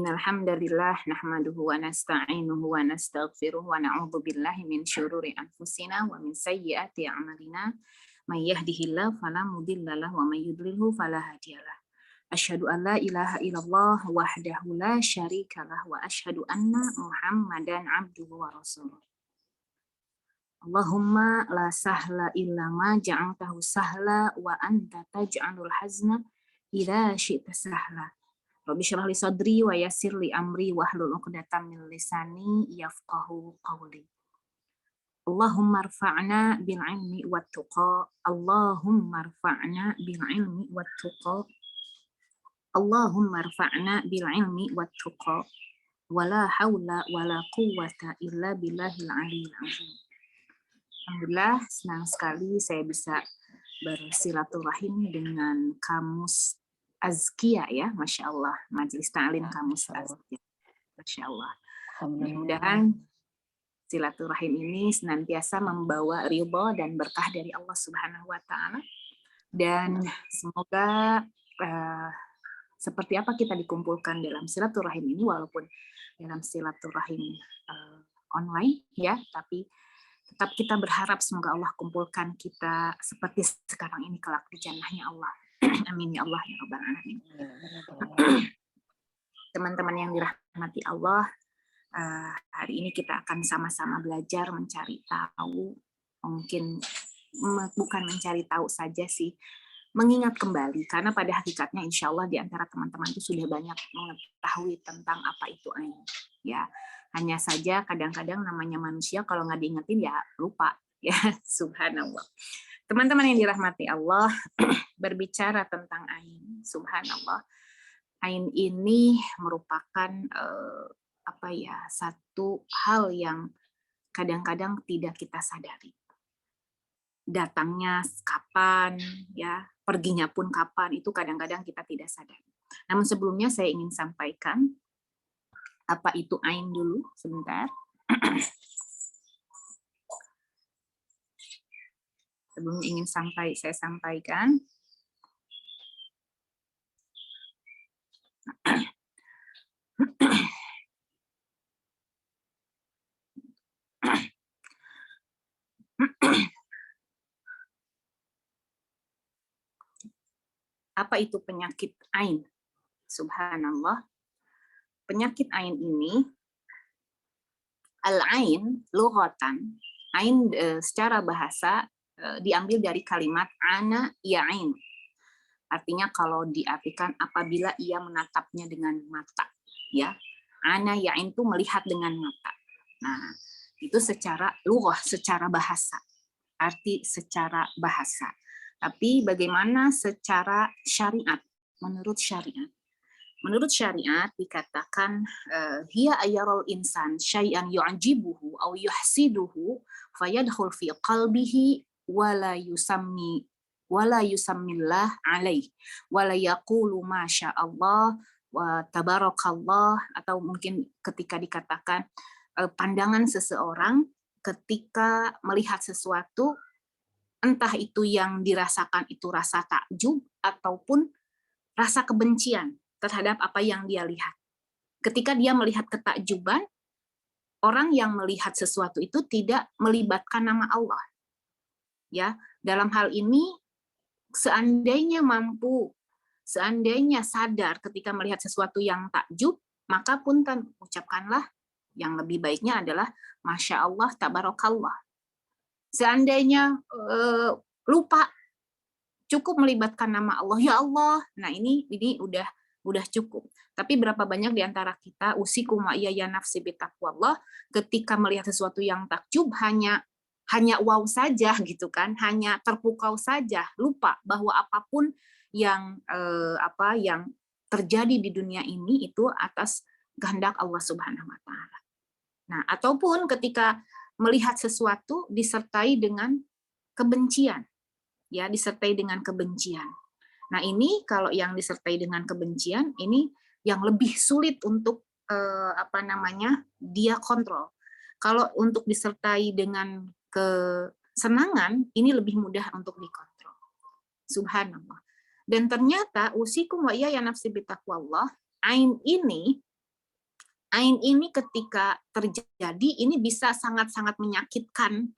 Innal hamdalillah nahmaduhu wa nasta'inuhu wa nastaghfiruh wa na'udzu billahi min syururi anfusina wa min sayyiati a'malina. May yahdihillahu fala mudilla lahu wa may yudlilhu fala hadiyalah. Asyhadu an la ilaha illallah wahdahu la syarikalah wa asyhadu anna Muhammadan abduhu wa rasuluh. Allahumma la sahla illa ma ja'altahu sahla wa anta taj'alul hazna idza syi'ta sahla. Rabbi syrah li sadri wa yassir li amri wahlul 'uqdatam min lisani yafqahu qawli. Allahumma rfa'na bil ilmi wat tuqa. Allahumma rfa'na bil ilmi wat tuqa. Allahumma rfa'na bil ilmi wat tuqa. Wala haula wala quwwata illa billahil aliyyil azim. Alhamdulillah, senang sekali saya bisa bersilaturahim dengan Kamus Azkia ya, Masya Allah, Majelis Ta'lim Kamus Azkia, Masya Allah. Mudah-mudahan silaturahim ini senantiasa membawa ridha dan berkah dari Allah Subhanahu Wa Ta'ala, dan semoga seperti apa kita dikumpulkan dalam silaturahim ini, walaupun dalam silaturahim online ya, tapi tetap kita berharap semoga Allah kumpulkan kita seperti sekarang ini kelak di jannahnya Allah. Amin ya Allah ya Rabbal Alamin. Teman-teman yang dirahmati Allah, hari ini kita akan sama-sama belajar mencari tahu, mungkin bukan mencari tahu saja sih, mengingat kembali, karena pada hakikatnya insya Allah di antara teman-teman itu sudah banyak mengetahui tentang apa itu ain. Ya, hanya saja kadang-kadang namanya manusia kalau nggak diingetin ya lupa ya. Subhanallah. Teman-teman yang dirahmati Allah, berbicara tentang ain, subhanallah, ain ini merupakan satu hal yang kadang-kadang tidak kita sadari. Datangnya kapan, ya, perginya pun kapan, itu kadang-kadang kita tidak sadari. Namun sebelumnya saya ingin sampaikan apa itu ain dulu sebentar. Sebelum ingin saya sampaikan. Apa itu penyakit ain? Subhanallah. Penyakit ain ini, al-ain lughatan, ain secara bahasa diambil dari kalimat ana ya'in. Artinya kalau diartikan apabila ia menatapnya dengan mata, ya. Ana ya'in itu melihat dengan mata. Nah, itu secara lughah, secara bahasa. Arti secara bahasa. Tapi bagaimana secara syariat? Menurut syariat. Menurut syariat dikatakan hiya ayaral insan syai'an yu'jibuhu aw yuhsiduhu fayadkhul fi qalbihi wala yusammillah alaih wala yaqulu masya Allah wa tabarakallah, atau mungkin ketika dikatakan pandangan seseorang ketika melihat sesuatu, entah itu yang dirasakan itu rasa takjub ataupun rasa kebencian terhadap apa yang dia lihat. Ketika dia melihat ketakjuban, orang yang melihat sesuatu itu tidak melibatkan nama Allah. Ya, dalam hal ini seandainya mampu, seandainya sadar ketika melihat sesuatu yang takjub, maka punten ucapkanlah, yang lebih baiknya adalah masya Allah tabarakallah. Seandainya lupa, cukup melibatkan nama Allah, ya Allah. Nah, ini udah cukup. Tapi berapa banyak di antara kita usikum wa ya nafsi bitaqwallah, ketika melihat sesuatu yang takjub hanya wow saja gitu kan, hanya terpukau saja, lupa bahwa apapun yang yang terjadi di dunia ini itu atas kehendak Allah Subhanahu wa taala. Nah, ataupun ketika melihat sesuatu disertai dengan kebencian. Ya, disertai dengan kebencian. Nah, ini kalau yang disertai dengan kebencian ini yang lebih sulit untuk dia kontrol. Kalau untuk disertai dengan kesenangan ini lebih mudah untuk dikontrol. Subhanallah. Dan ternyata usikum wa ya nafsi bitaqwallah, ain ini Ain ini ketika terjadi ini bisa sangat-sangat menyakitkan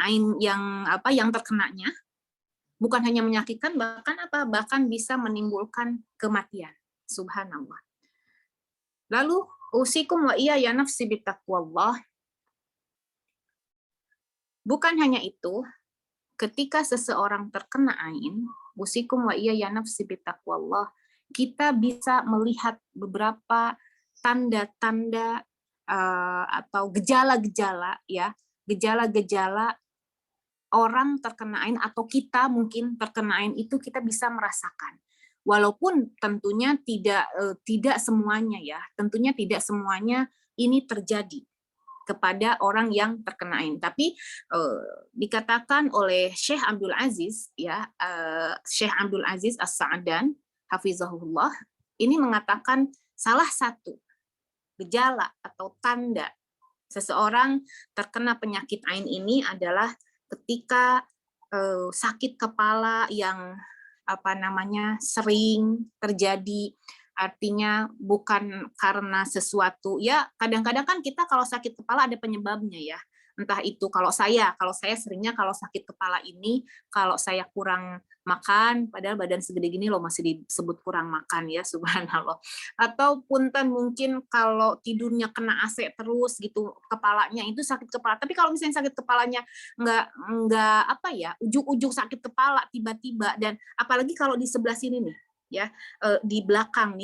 ain yang terkenanya, bukan hanya menyakitkan, bahkan bisa menimbulkan kematian. Subhanallah. Lalu usikum wa iya ya nafsi bitaqwallah. Bukan hanya itu, ketika seseorang terkena ain, usikum wa iya ya nafsi bitaqwallah, kita bisa melihat beberapa tanda-tanda atau gejala-gejala, ya, gejala-gejala orang terkena ain atau kita mungkin terkena ain itu kita bisa merasakan. Walaupun tentunya tidak semuanya, ya, tentunya tidak semuanya ini terjadi kepada orang yang terkena ain. Tapi dikatakan oleh Syekh Abdul Aziz, ya, Syekh Abdul Aziz As-Sa'dan, hafizahullah, ini mengatakan salah satu gejala atau tanda seseorang terkena penyakit ain ini adalah ketika sakit kepala yang sering terjadi. Artinya bukan karena sesuatu, ya, kadang-kadang kan kita kalau sakit kepala ada penyebabnya, ya, entah itu kalau saya seringnya kalau sakit kepala ini kalau saya kurang makan, padahal badan segede gini loh masih disebut kurang makan, ya, subhanallah. Atau punten mungkin kalau tidurnya kena AC terus gitu, kepalanya itu sakit kepala. Tapi kalau misalnya sakit kepalanya nggak ujung-ujung sakit kepala tiba-tiba, dan apalagi kalau di sebelah sini nih, ya, di belakang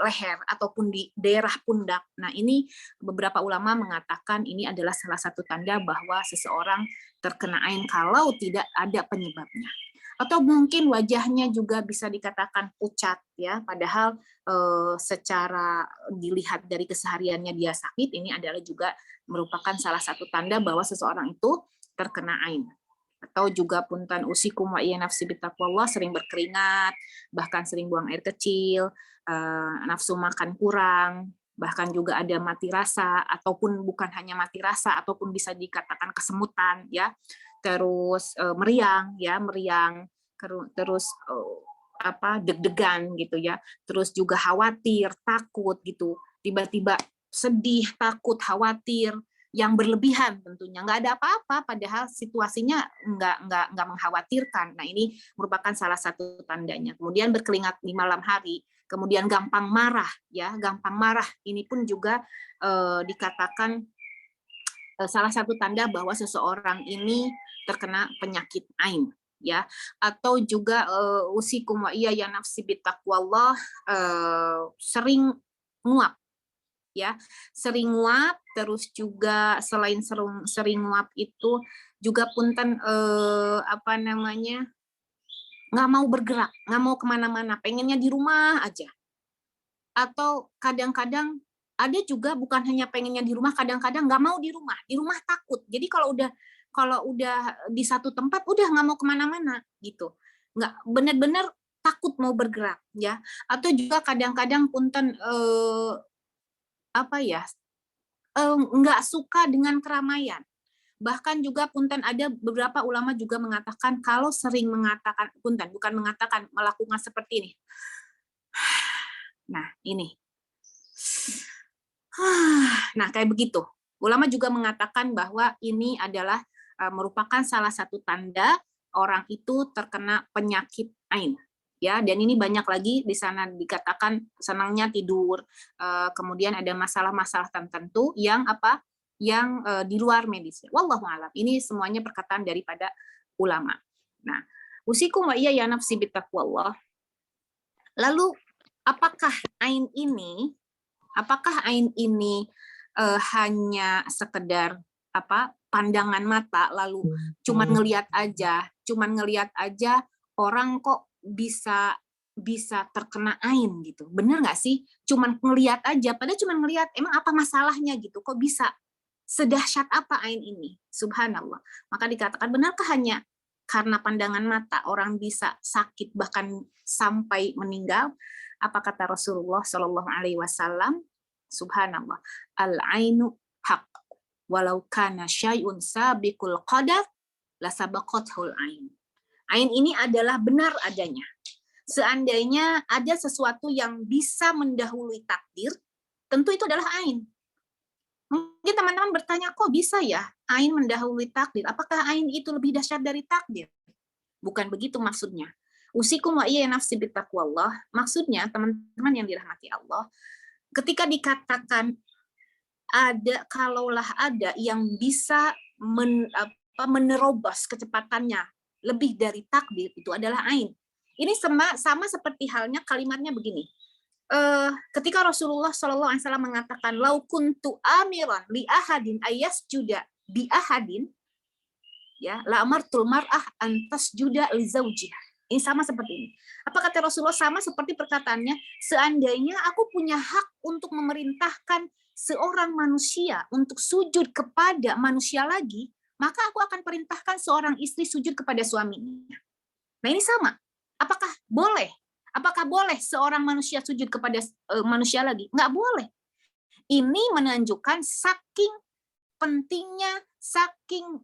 leher ataupun di daerah pundak. Nah, ini beberapa ulama mengatakan ini adalah salah satu tanda bahwa seseorang terkena ain kalau tidak ada penyebabnya. Atau mungkin wajahnya juga bisa dikatakan pucat, ya, padahal secara dilihat dari kesehariannya dia sakit, ini adalah juga merupakan salah satu tanda bahwa seseorang itu terkena ain. Atau juga puntan usikum wa iya nafsi bitaqwallah, sering berkeringat, bahkan sering buang air kecil, nafsu makan kurang, bahkan juga ada mati rasa, ataupun bukan hanya mati rasa, ataupun bisa dikatakan kesemutan, ya, terus meriang, terus deg-degan gitu, ya, terus juga khawatir, takut gitu, tiba-tiba sedih, takut, khawatir, yang berlebihan tentunya, nggak ada apa-apa, padahal situasinya nggak mengkhawatirkan. Nah, ini merupakan salah satu tandanya. Kemudian berkeringat di malam hari, kemudian gampang marah, ya, gampang marah. Ini pun juga dikatakan salah satu tanda bahwa seseorang ini terkena penyakit ain, ya. Atau juga usikum wa iya ya nafsi bitaqwallah, sering nguap, ya, sering nguap, terus juga selain sering nguap itu juga punten nggak mau bergerak, nggak mau kemana-mana, pengennya di rumah aja. Atau kadang-kadang ada juga bukan hanya pengennya di rumah, kadang-kadang nggak mau di rumah takut. Jadi kalau udah di satu tempat udah nggak mau kemana-mana gitu, nggak benar-benar takut mau bergerak, ya. Atau juga kadang-kadang punten nggak suka dengan keramaian. Bahkan juga punten ada beberapa ulama juga mengatakan kalau sering melakukan seperti ini. Nah, ini. Nah, kayak begitu. Ulama juga mengatakan bahwa ini adalah merupakan salah satu tanda orang itu terkena penyakit ain. Ya, dan ini banyak lagi di sana dikatakan senangnya tidur, kemudian ada masalah-masalah tertentu yang di luar medis. Wallahu a'lam. Ini semuanya perkataan daripada ulama. Nah, usikum wa iya ya nafsi bitaqwallah. Lalu apakah ain ini hanya sekedar pandangan mata, lalu cuman ngelihat aja orang kok bisa terkena ain gitu. Bener nggak sih? Cuman ngelihat aja, padahal cuman ngelihat, emang apa masalahnya gitu? Kok bisa sedahsyat apa ain ini? Subhanallah. Maka dikatakan, benarkah hanya karena pandangan mata orang bisa sakit bahkan sampai meninggal? Apa kata Rasulullah Shallallahu Alaihi Wasallam? Subhanallah, al-ainu haq, walau kana syai'un sabiqul qadar, la sabaqathul ain. Ain ini adalah benar adanya. seandainya ada sesuatu yang bisa mendahului takdir, tentu itu adalah ain. Mungkin teman-teman bertanya, kok bisa ya ain mendahului takdir? Apakah ain itu lebih dahsyat dari takdir? Bukan begitu maksudnya. Usikum wa iya nafsi bitaqwallah. Maksudnya, teman-teman yang dirahmati Allah, ketika dikatakan kalaulah ada yang bisa menerobos kecepatannya lebih dari takdir, itu adalah ain. Ini sama seperti halnya kalimatnya begini. Ketika Rasulullah SAW mengatakan lau kuntu amiran li ahadin ayasjuda bi ahadin, ya, la amartul mar'ah antas juda li zaujiha. Ini sama seperti ini. Apa kata Rasulullah? Sama seperti perkataannya, seandainya aku punya hak untuk memerintahkan seorang manusia untuk sujud kepada manusia lagi, maka aku akan perintahkan seorang istri sujud kepada suaminya. Nah, ini sama. Apakah boleh? Apakah boleh seorang manusia sujud kepada manusia lagi? Nggak boleh. Ini menunjukkan saking pentingnya, saking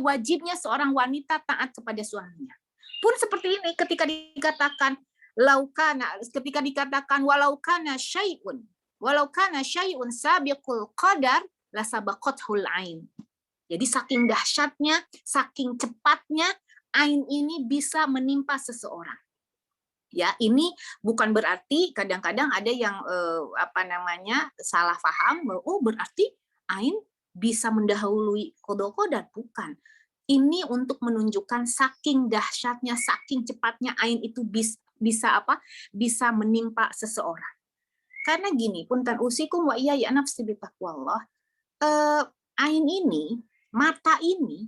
wajibnya seorang wanita taat kepada suaminya. Pun seperti ini ketika dikatakan ketika dikatakan walau kana syai'un sabiqul qadar la sabaqathul ain. Jadi saking dahsyatnya, saking cepatnya ain ini bisa menimpa seseorang. Ya, ini bukan berarti kadang-kadang ada yang salah paham, oh berarti ain bisa mendahului qada, bukan. Ini untuk menunjukkan saking dahsyatnya, saking cepatnya ain itu bisa menimpa seseorang. Karena gini, punten usikum wa iya ya nafsi bitaqwallah. Ain ini, mata ini,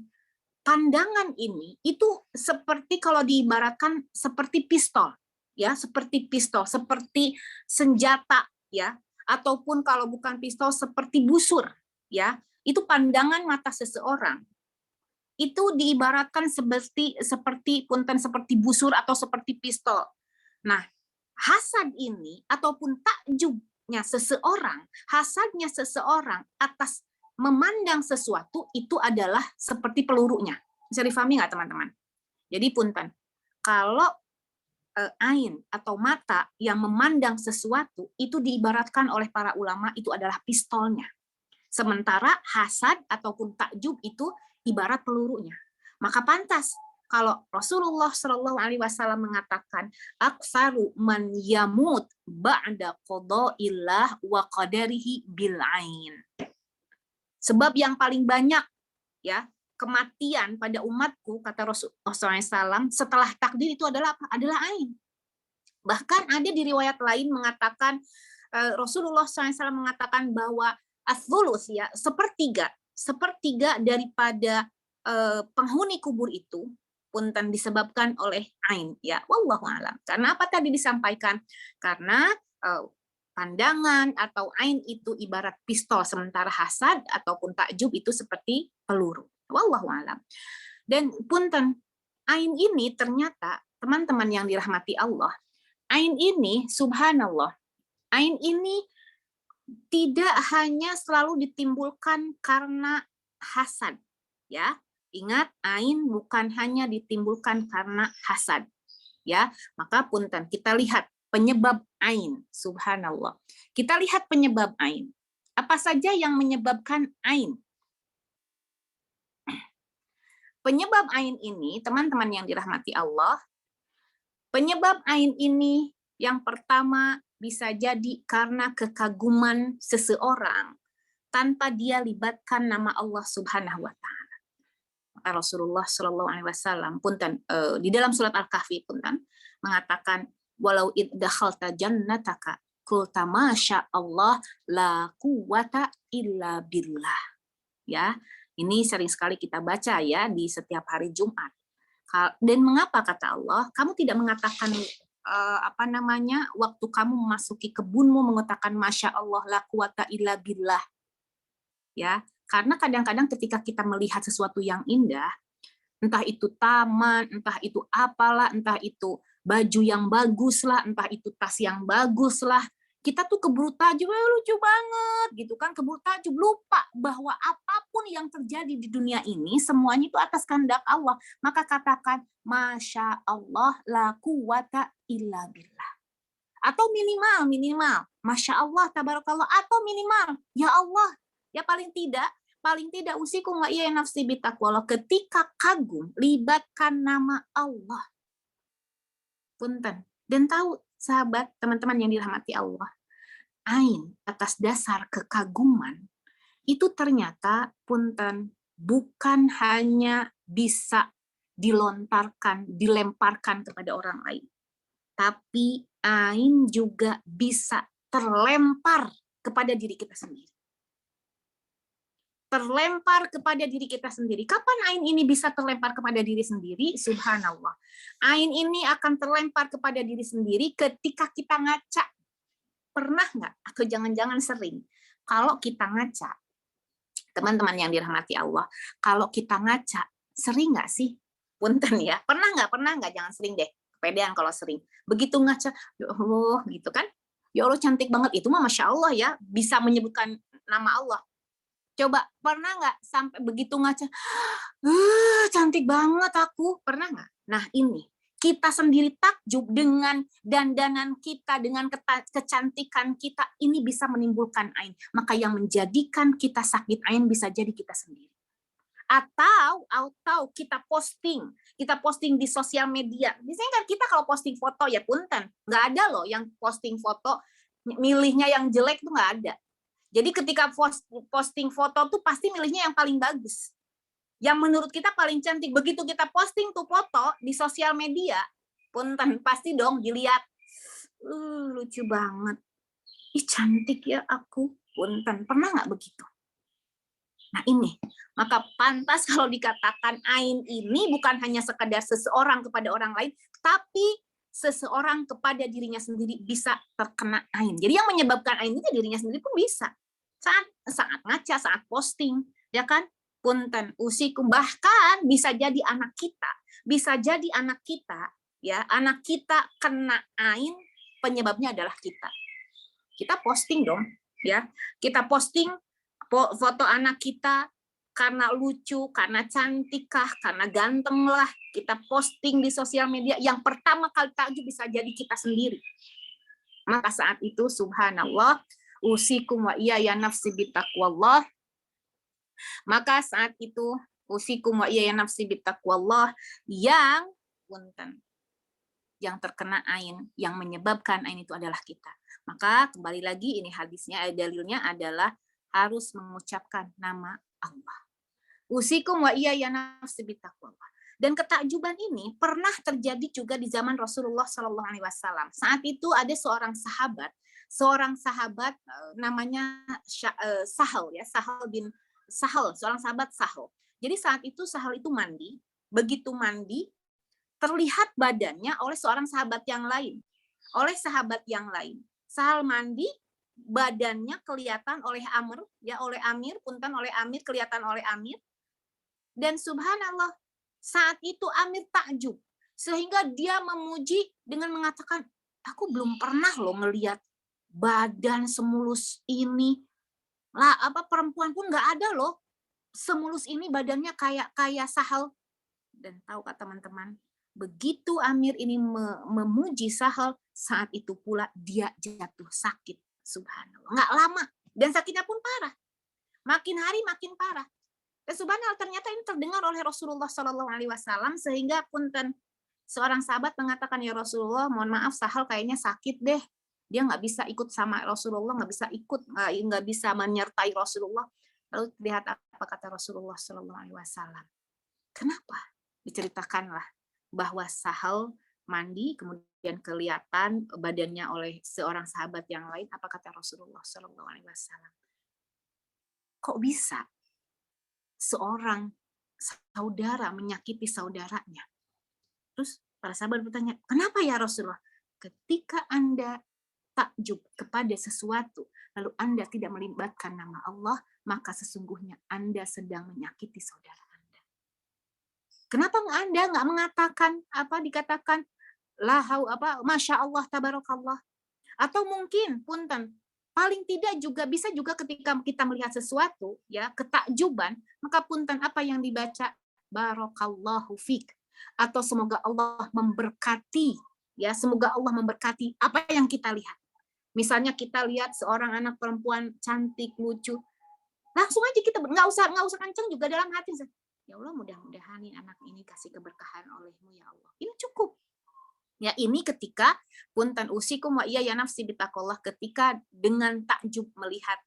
pandangan ini itu seperti kalau diibaratkan seperti pistol, ya, seperti pistol, seperti senjata, ya, ataupun kalau bukan pistol seperti busur, ya. Itu pandangan mata seseorang. Itu diibaratkan seperti busur atau seperti pistol. Nah, hasad ini ataupun takjubnya seseorang, hasadnya seseorang atas memandang sesuatu itu adalah seperti pelurunya. Bisa difahami nggak, teman-teman? Jadi punten, kalau ain atau mata yang memandang sesuatu itu diibaratkan oleh para ulama itu adalah pistolnya. Sementara hasad ataupun takjub itu ibarat pelurunya. Maka pantas kalau Rasulullah SAW mengatakan aksaru man yamut ba'da qada'illah wa qadarihi bil ain. Sebab yang paling banyak, ya, kematian pada umatku, kata Rasulullah SAW, setelah takdir itu adalah apa? Adalah ain. Bahkan ada di riwayat lain mengatakan Rasulullah SAW mengatakan bahwa as-thuluts, ya, sepertiga daripada penghuni kubur itu punten disebabkan oleh ain, ya, wallahu alam. Karena apa tadi disampaikan? Karena pandangan atau ain itu ibarat pistol, sementara hasad ataupun takjub itu seperti peluru. Wallahu alam. Dan punten, ain ini ternyata teman-teman yang dirahmati Allah, ain ini subhanallah, ain ini tidak hanya selalu ditimbulkan karena hasad, ya. Ingat, ain bukan hanya ditimbulkan karena hasad, ya. Maka punten, kita lihat penyebab ain, subhanallah. Kita lihat penyebab ain. Apa saja yang menyebabkan ain? Penyebab ain ini, teman-teman yang dirahmati Allah, penyebab ain ini yang pertama bisa jadi karena kekaguman seseorang tanpa dia libatkan nama Allah Subhanahu wa taala. Maka Rasulullah Shallallahu alaihi wasallam punten di dalam surat Al-Kahfi punten mengatakan walau id dakhalta jannataka qulta masya Allah la quwwata illa billah. Ya, ini sering sekali kita baca, ya, di setiap hari Jumat. Dan mengapa kata Allah, kamu tidak mengatakan waktu kamu memasuki kebunmu mengatakan masya Allah la quwata illa billah, ya, karena kadang-kadang ketika kita melihat sesuatu yang indah, entah itu taman, entah itu apalah, entah itu baju yang bagus lah, entah itu tas yang bagus lah, Kita tuh keburu takjub, lucu banget gitu kan, keburu takjub, lupa bahwa apapun yang terjadi di dunia ini semuanya itu atas kehendak Allah. Maka katakan Masya Allah la quwata illa billah. Atau minimal Masya Allah tabarakallah, atau minimal ya Allah, ya paling tidak usikum wa iya nafsi bitaqwallah, ketika kagum libatkan nama Allah. Punten. Dan tahu sahabat, teman-teman yang dirahmati Allah, ain atas dasar kekaguman itu ternyata punten bukan hanya bisa dilemparkan kepada orang lain, tapi ain juga bisa terlempar kepada diri kita sendiri. Terlempar kepada diri kita sendiri. Kapan ain ini bisa terlempar kepada diri sendiri? Subhanallah. Ain ini akan terlempar kepada diri sendiri ketika kita ngaca. Pernah nggak? Atau jangan-jangan sering. Kalau kita ngaca, teman-teman yang dirahmati Allah, kalau kita ngaca, sering nggak sih? Punten ya. Pernah nggak? Jangan sering deh. Kepedean kalau sering. Begitu ngaca, ya Allah, gitu kan? Ya Allah cantik banget. Itu mah Masya Allah ya. Bisa menyebutkan nama Allah. Coba pernah nggak sampai begitu ngaca, cantik banget aku, pernah nggak? Nah ini kita sendiri takjub dengan dandanan kita, dengan kecantikan kita, ini bisa menimbulkan ain. Maka yang menjadikan kita sakit ain bisa jadi kita sendiri. Atau kita posting di sosial media. Biasanya kan kita kalau posting foto ya punten, nggak ada loh yang posting foto milihnya yang jelek tuh nggak ada. Jadi ketika posting foto tuh pasti milihnya yang paling bagus. Yang menurut kita paling cantik. Begitu kita posting tuh foto di sosial media, punten pasti dong dilihat. Lucu banget. Ih cantik ya aku. Punten. Pernah nggak begitu? Nah ini, maka pantas kalau dikatakan ain ini bukan hanya sekedar seseorang kepada orang lain, tapi seseorang kepada dirinya sendiri bisa terkena ain. Jadi yang menyebabkan ain itu dirinya sendiri pun bisa. Saat ngaca, saat posting, ya kan? Punten, usikum, bahkan bisa jadi anak kita, ya, anak kita kena ain, penyebabnya adalah kita. Kita posting dong, ya. Kita posting foto anak kita karena lucu, karena cantik kah, karena ganteng lah, kita posting di sosial media, yang pertama kali takjub bisa jadi kita sendiri. Maka saat itu subhanallah, usikum wa iya ya nafsi bitaqwallah. Maka saat itu usikum wa iya ya nafsi bitaqwallah, yang punten, yang terkena ain, yang menyebabkan ain itu adalah kita. Maka kembali lagi ini hadisnya, dalilnya adalah harus mengucapkan nama Allah. Usikum wa iya ya nafsi bitaqwallah. Dan ketakjuban ini pernah terjadi juga di zaman Rasulullah Shallallahu Alaihi Wasallam. Saat itu ada seorang sahabat namanya Sahal ya, seorang sahabat Sahal. Jadi saat itu Sahal itu mandi, begitu mandi terlihat badannya oleh seorang sahabat yang lain, Sahal mandi, badannya kelihatan oleh Amir, kelihatan oleh Amir. Dan subhanallah, saat itu Amir takjub, sehingga dia memuji dengan mengatakan, aku belum pernah loh ngelihat badan semulus ini. Lah, perempuan pun nggak ada loh semulus ini badannya kayak Sahal. Dan tahu kata teman-teman, begitu Amir ini memuji Sahal, saat itu pula dia jatuh sakit. Subhanallah, nggak lama, dan sakitnya pun parah, makin hari makin parah. Dan subhanallah, ternyata ini terdengar oleh Rasulullah Shallallahu Alaihi Wasallam, sehingga punten seorang sahabat mengatakan, ya Rasulullah, mohon maaf Sahal kayaknya sakit deh, dia nggak bisa ikut sama Rasulullah, nggak bisa menyertai Rasulullah. Lalu lihat apa kata Rasulullah Shallallahu Alaihi Wasallam. Kenapa? Diceritakanlah bahwa Sahal mandi, kemudian kelihatan badannya oleh seorang sahabat yang lain. Apa kata Rasulullah Shallallahu Alaihi Wasallam? Kok bisa seorang saudara menyakiti saudaranya? Terus para sahabat bertanya, kenapa ya Rasulullah? Ketika Anda takjub kepada sesuatu, lalu Anda tidak melibatkan nama Allah, maka sesungguhnya Anda sedang menyakiti saudara Anda. Kenapa Anda nggak mengatakan dikatakan Masya Allah tabarakallah, Atau mungkin punten, paling tidak juga bisa juga ketika kita melihat sesuatu ya, ketakjuban, maka punten apa yang dibaca? Barakallahu fik. Atau semoga Allah memberkati, ya, semoga Allah memberkati apa yang kita lihat. Misalnya kita lihat seorang anak perempuan cantik, lucu, langsung aja kita nggak usah kenceng juga dalam hati. Ya Allah, mudah-mudahan anak ini kasih keberkahan olehmu ya Allah. Ini cukup. Ya, ini ketika punten usikum wa iya ya nafsi bitaqullah, ketika dengan takjub melihat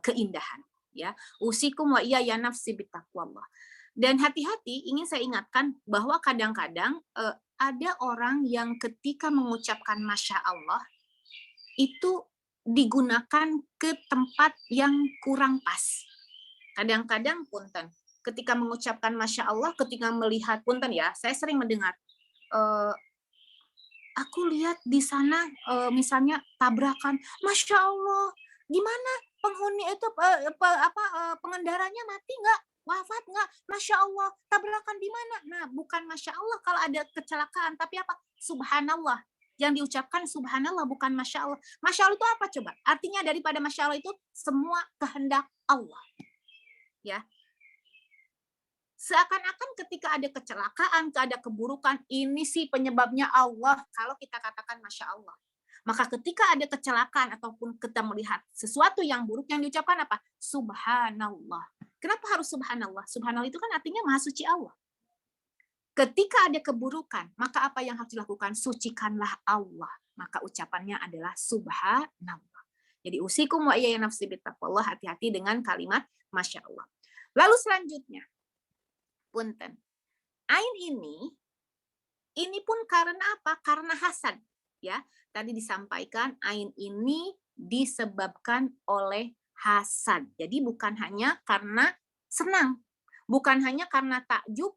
keindahan, ya. Usikum wa iya ya nafsi bitaqwallah. Dan hati-hati, ingin saya ingatkan bahwa kadang-kadang ada orang yang ketika mengucapkan masya Allah itu digunakan ke tempat yang kurang pas. Kadang-kadang punten, ketika mengucapkan masya Allah, ketika melihat punten ya, saya sering mendengar aku lihat di sana misalnya tabrakan, masya Allah, gimana penghuni itu pengendaranya mati nggak, wafat nggak, masya Allah, tabrakan di mana? Nah, bukan masya Allah kalau ada kecelakaan, tapi apa? Subhanallah. Yang diucapkan subhanallah, bukan masya Allah. Masya Allah itu apa coba? Artinya daripada masya Allah itu semua kehendak Allah. Ya, seakan-akan ketika ada kecelakaan, ada keburukan, ini sih penyebabnya Allah, kalau kita katakan masya Allah. Maka ketika ada kecelakaan ataupun kita melihat sesuatu yang buruk, yang diucapkan apa? Subhanallah. Kenapa harus subhanallah? Subhanallah itu kan artinya maha suci Allah. Ketika ada keburukan, maka apa yang harus dilakukan? Sucikanlah Allah. Maka ucapannya adalah subhanallah. Jadi usikum wa iya nafsi bittaqwallah, hati-hati dengan kalimat masya Allah. Lalu selanjutnya, punten. Ain ini pun karena apa? Karena hasad, ya. Tadi disampaikan ain ini disebabkan oleh hasad. Jadi bukan hanya karena senang, bukan hanya karena takjub,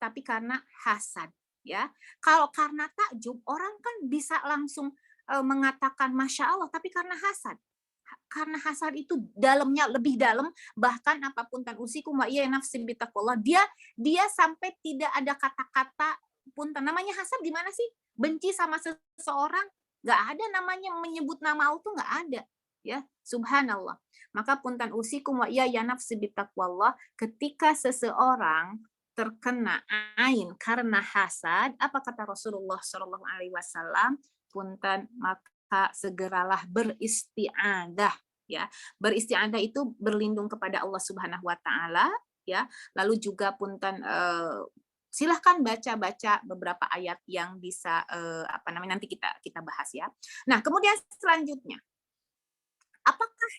tapi karena hasad, ya. Kalau karena takjub, orang kan bisa langsung mengatakan masya Allah, tapi karena hasad. Karena hasad itu dalamnya lebih dalam, bahkan apapun tan usikum wa iya nafsi bitaqwallah, dia sampai tidak ada kata-kata punten. Namanya hasad gimana sih? Benci sama seseorang, nggak ada namanya menyebut nama Allah tuh, nggak ada, ya. Subhanallah. Maka punten usikum wa iya nafsi bitaqwallah, ketika seseorang terkena ain karena hasad, apa kata Rasulullah Shallallahu Alaihi Wasallam? Punten, maka segeralah beristi'adah, ya. Beristi'adah itu berlindung kepada Allah Subhanahu wa taala, ya. Lalu juga punten silahkan baca beberapa ayat yang bisa nanti kita bahas, ya. Nah, kemudian selanjutnya, apakah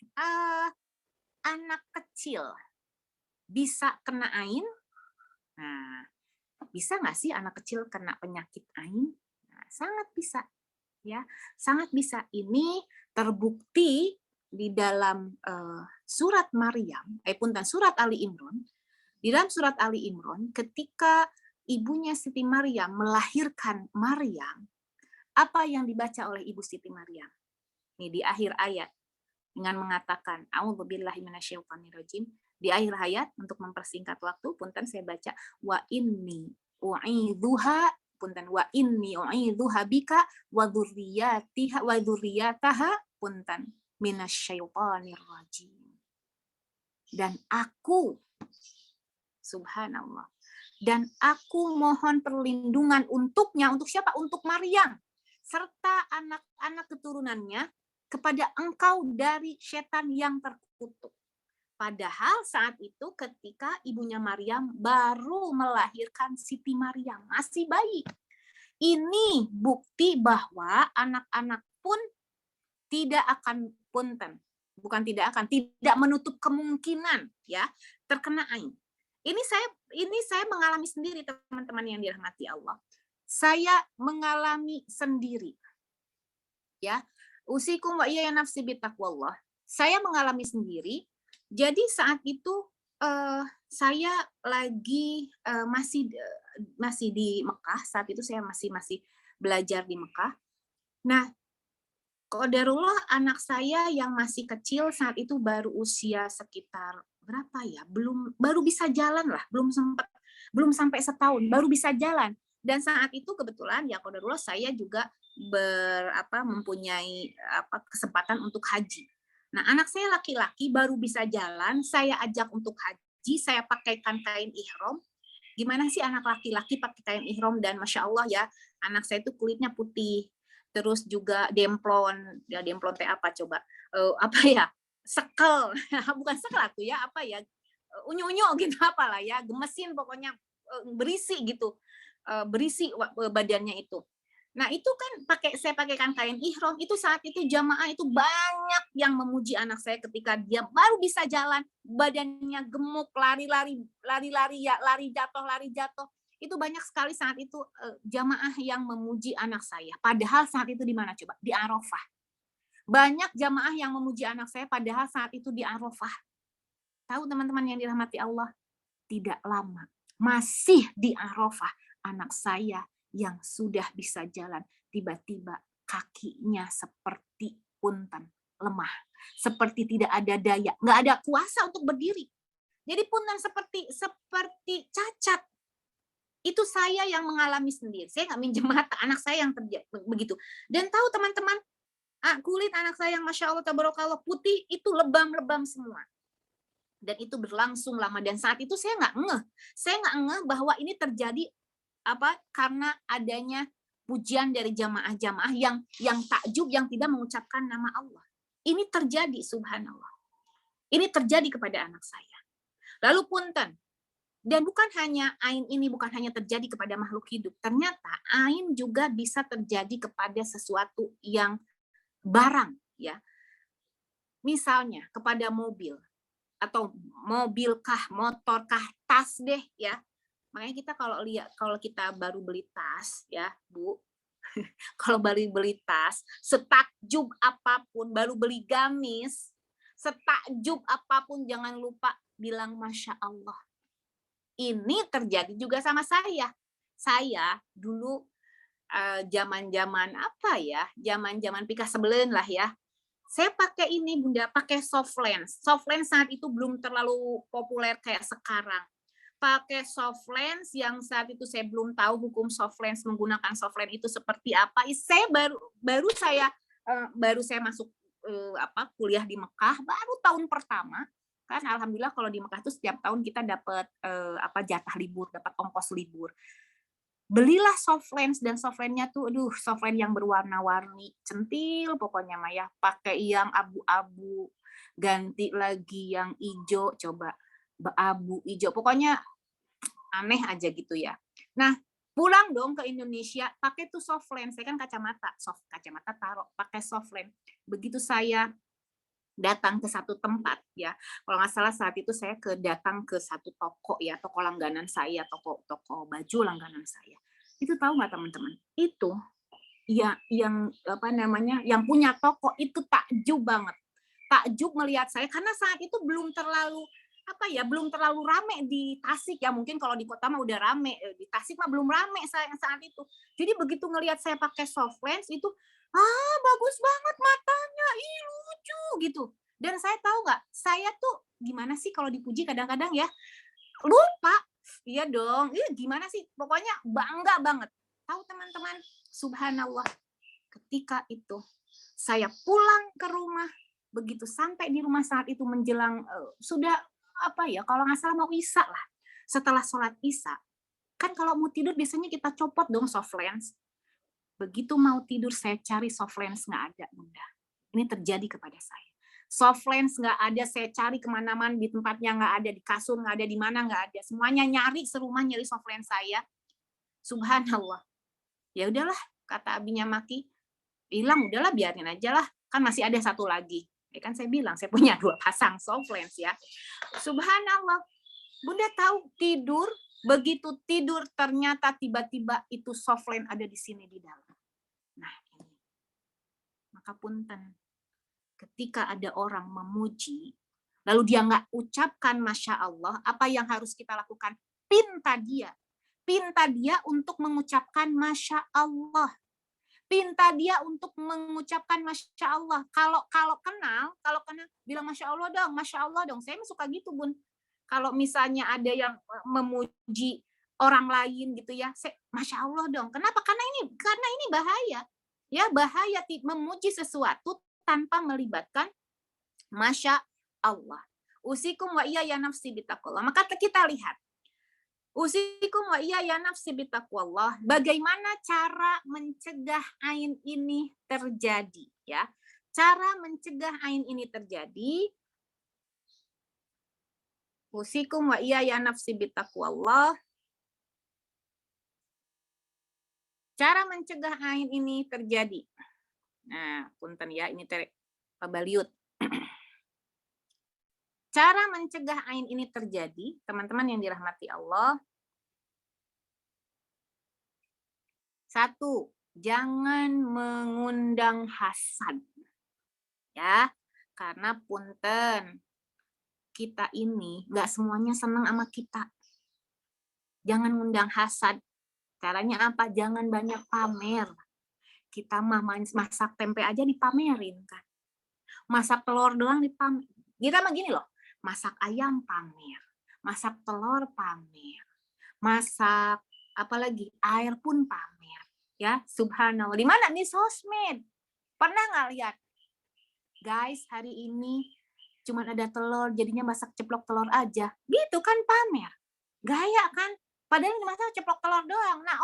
anak kecil bisa kena ain? Nah, bisa nggak sih anak kecil kena penyakit ain? Nah, sangat bisa. Ya, sangat bisa. Ini terbukti di dalam surat Maryam, surat Ali Imran. Di dalam surat Ali Imran, ketika ibunya Siti Maryam melahirkan Maryam, apa yang dibaca oleh ibu Siti Maryam? Ini di akhir ayat dengan mengatakan a'udzubillahi minasyaitonirrajim. Di akhir ayat, untuk mempersingkat waktu, punten saya baca wa inni u'idzuha, punten wa inni u'idzuha bika wa dzurriyyataha punten minasyaitonirrajim. Dan aku, subhanallah, dan aku mohon perlindungan untuknya. Untuk siapa? Untuk Maryam serta anak-anak keturunannya kepada engkau dari setan yang terkutuk. Padahal saat itu ketika ibunya Maryam baru melahirkan Siti Maryam, masih bayi. Ini bukti bahwa anak-anak pun tidak akan punten, bukan tidak akan, tidak menutup kemungkinan, ya, terkena ain. Ini saya mengalami sendiri, teman-teman yang dirahmati Allah. Saya mengalami sendiri, ya. Usikum wa iya nafsi bitaqwallah. Saya mengalami sendiri. Jadi saat itu saya lagi masih di Mekah. Saat itu saya masih belajar di Mekah. Nah, qadarullah anak saya yang masih kecil saat itu baru usia sekitar berapa ya? Baru bisa jalan lah, belum sampai setahun, baru bisa jalan. Dan saat itu kebetulan ya qadarullah saya juga mempunyai kesempatan untuk haji. Nah, anak saya laki-laki baru bisa jalan, saya ajak untuk haji, saya pakaikan kain ihram. Gimana sih anak laki-laki pakai kain ihram, dan masya Allah ya, anak saya itu kulitnya putih, terus juga demplon, ya demplon teh apa coba, sekel, bukan sekel tuh ya, unyu-unyu gitu apalah ya, gemesin pokoknya, berisi gitu, berisi badannya itu. Nah itu kan saya pakaikan kain ihram, itu saat itu jamaah itu banyak yang memuji anak saya ketika dia baru bisa jalan, badannya gemuk, lari-lari ya, lari jatuh. Itu banyak sekali saat itu jamaah yang memuji anak saya. Padahal saat itu di mana coba? Di Arafah. Banyak jamaah yang memuji anak saya padahal saat itu di Arafah. Tahu teman-teman yang dirahmati Allah? Tidak lama, masih di Arafah, anak saya yang sudah bisa jalan, tiba-tiba kakinya seperti punten, lemah, seperti tidak ada daya, nggak ada kuasa untuk berdiri. Jadi punten seperti cacat. Itu saya yang mengalami sendiri. Saya nggak minjem mata, anak saya yang terjadi begitu. Dan tahu teman-teman, kulit anak saya yang masya Allah tabarakallah putih itu lebam-lebam semua. Dan itu berlangsung lama, dan saat itu saya nggak ngeh bahwa ini terjadi karena adanya pujian dari jamaah-jamaah yang takjub, yang tidak mengucapkan nama Allah. Ini terjadi, subhanallah. Ini terjadi kepada anak saya. Lalu punten, dan bukan hanya ain ini bukan hanya terjadi kepada makhluk hidup, ternyata ain juga bisa terjadi kepada sesuatu yang barang, ya. Misalnya kepada mobil, atau mobilkah, motorkah, tas deh ya. Makanya kita kalau kita baru beli tas ya, Bu. Kalau baru beli tas, setakjub apapun, baru beli gamis, setakjub apapun jangan lupa bilang Masya Allah. Ini terjadi juga sama saya. Saya dulu zaman-zaman zaman-zaman pika sebelen lah ya. Saya pakai ini Bunda, pakai soft lens. Soft lens saat itu belum terlalu populer kayak sekarang. Pakai soft lens yang saat itu saya belum tahu hukum soft lens, menggunakan soft lens itu seperti apa. Saya baru saya masuk kuliah di Mekah, baru tahun pertama. Kan alhamdulillah kalau di Mekah itu setiap tahun kita dapat jatah libur, dapat ongkos libur. Belilah soft lens, dan soft lens-nya tuh soft lens yang berwarna-warni, centil pokoknya Maya, pakai yang abu-abu, ganti lagi yang hijau, coba abu hijau, pokoknya aneh aja gitu ya. Nah, pulang dong ke Indonesia, pakai tuh soft lens, saya kan kacamata taruh, pakai soft lens. Begitu saya datang ke satu tempat ya, kalau nggak salah saat itu saya datang ke satu toko ya, toko langganan saya, toko baju langganan saya. Itu tahu nggak teman-teman? Itu ya yang yang punya toko itu takjub banget, takjub melihat saya karena saat itu belum terlalu rame di Tasik ya, mungkin kalau di kota mah udah rame, di Tasik mah belum rame saat itu. Jadi begitu ngelihat saya pakai soft lens itu, bagus banget matanya, lucu gitu. Dan saya tahu nggak, saya tuh gimana sih kalau dipuji kadang-kadang ya, lupa. Iya dong, gimana sih, pokoknya bangga banget. Tahu teman-teman, subhanallah, ketika itu saya pulang ke rumah, begitu sampai di rumah saat itu menjelang sudah kalau nggak salah mau isya lah. Setelah sholat isya, kan kalau mau tidur biasanya kita copot dong soft lens. Begitu mau tidur saya cari soft lens, nggak ada Bunda. Ini terjadi kepada saya. Soft lens nggak ada, saya cari kemana-mana, di tempatnya nggak ada, di kasur nggak ada, di mana nggak ada. Semuanya nyari, serumah nyari soft lens saya. Subhanallah. Ya udahlah, kata abinya Maki, bilang udahlah biarin aja lah, kan masih ada satu lagi. Ya kan saya bilang saya punya 2 pasang soft lens ya. Subhanallah. Bunda tahu tidur, begitu tidur ternyata tiba-tiba itu soft lens ada di sini di dalam. Nah, ini. Maka punten, ketika ada orang memuji, lalu dia nggak ucapkan Masya Allah, apa yang harus kita lakukan? Pinta dia untuk mengucapkan Masya Allah. Pinta dia untuk mengucapkan Masya Allah. Kalau kenal, bilang Masya Allah dong. Saya suka gitu, Bun. Kalau misalnya ada yang memuji orang lain gitu ya. Masya Allah dong. Kenapa? Karena ini bahaya. Ya, bahaya memuji sesuatu tanpa melibatkan Masya Allah. Usikum wa iya ya nafsi bitaqwallah. Maka kita lihat. Usikum wa iya ya nafsi bitaqwallah. Bagaimana cara mencegah ain ini terjadi, ya? Cara mencegah ain ini terjadi. Usikum wa iya ya nafsi bitaqwallah. Cara mencegah ain ini terjadi. Nah, punten ya, ini pabaliut. Cara mencegah ain ini terjadi, teman-teman yang dirahmati Allah. 1, jangan mengundang hasad. Ya, karena punten, kita ini nggak semuanya senang sama kita. Jangan ngundang hasad. Caranya apa? Jangan banyak pamer. Kita mah masak tempe aja dipamerin kan. Masak telur doang dipamer. Kita mah gini loh, masak ayam pamer, masak telur pamer, masak apalagi air pun pamer. Ya, subhanallah. Di mana nih sosmed? Pernah nggak lihat? Guys, hari ini cuma ada telur, jadinya masak ceplok telur aja. Gitu kan pamer. Gaya kan? Padahal masak ceplok telur doang. Nah,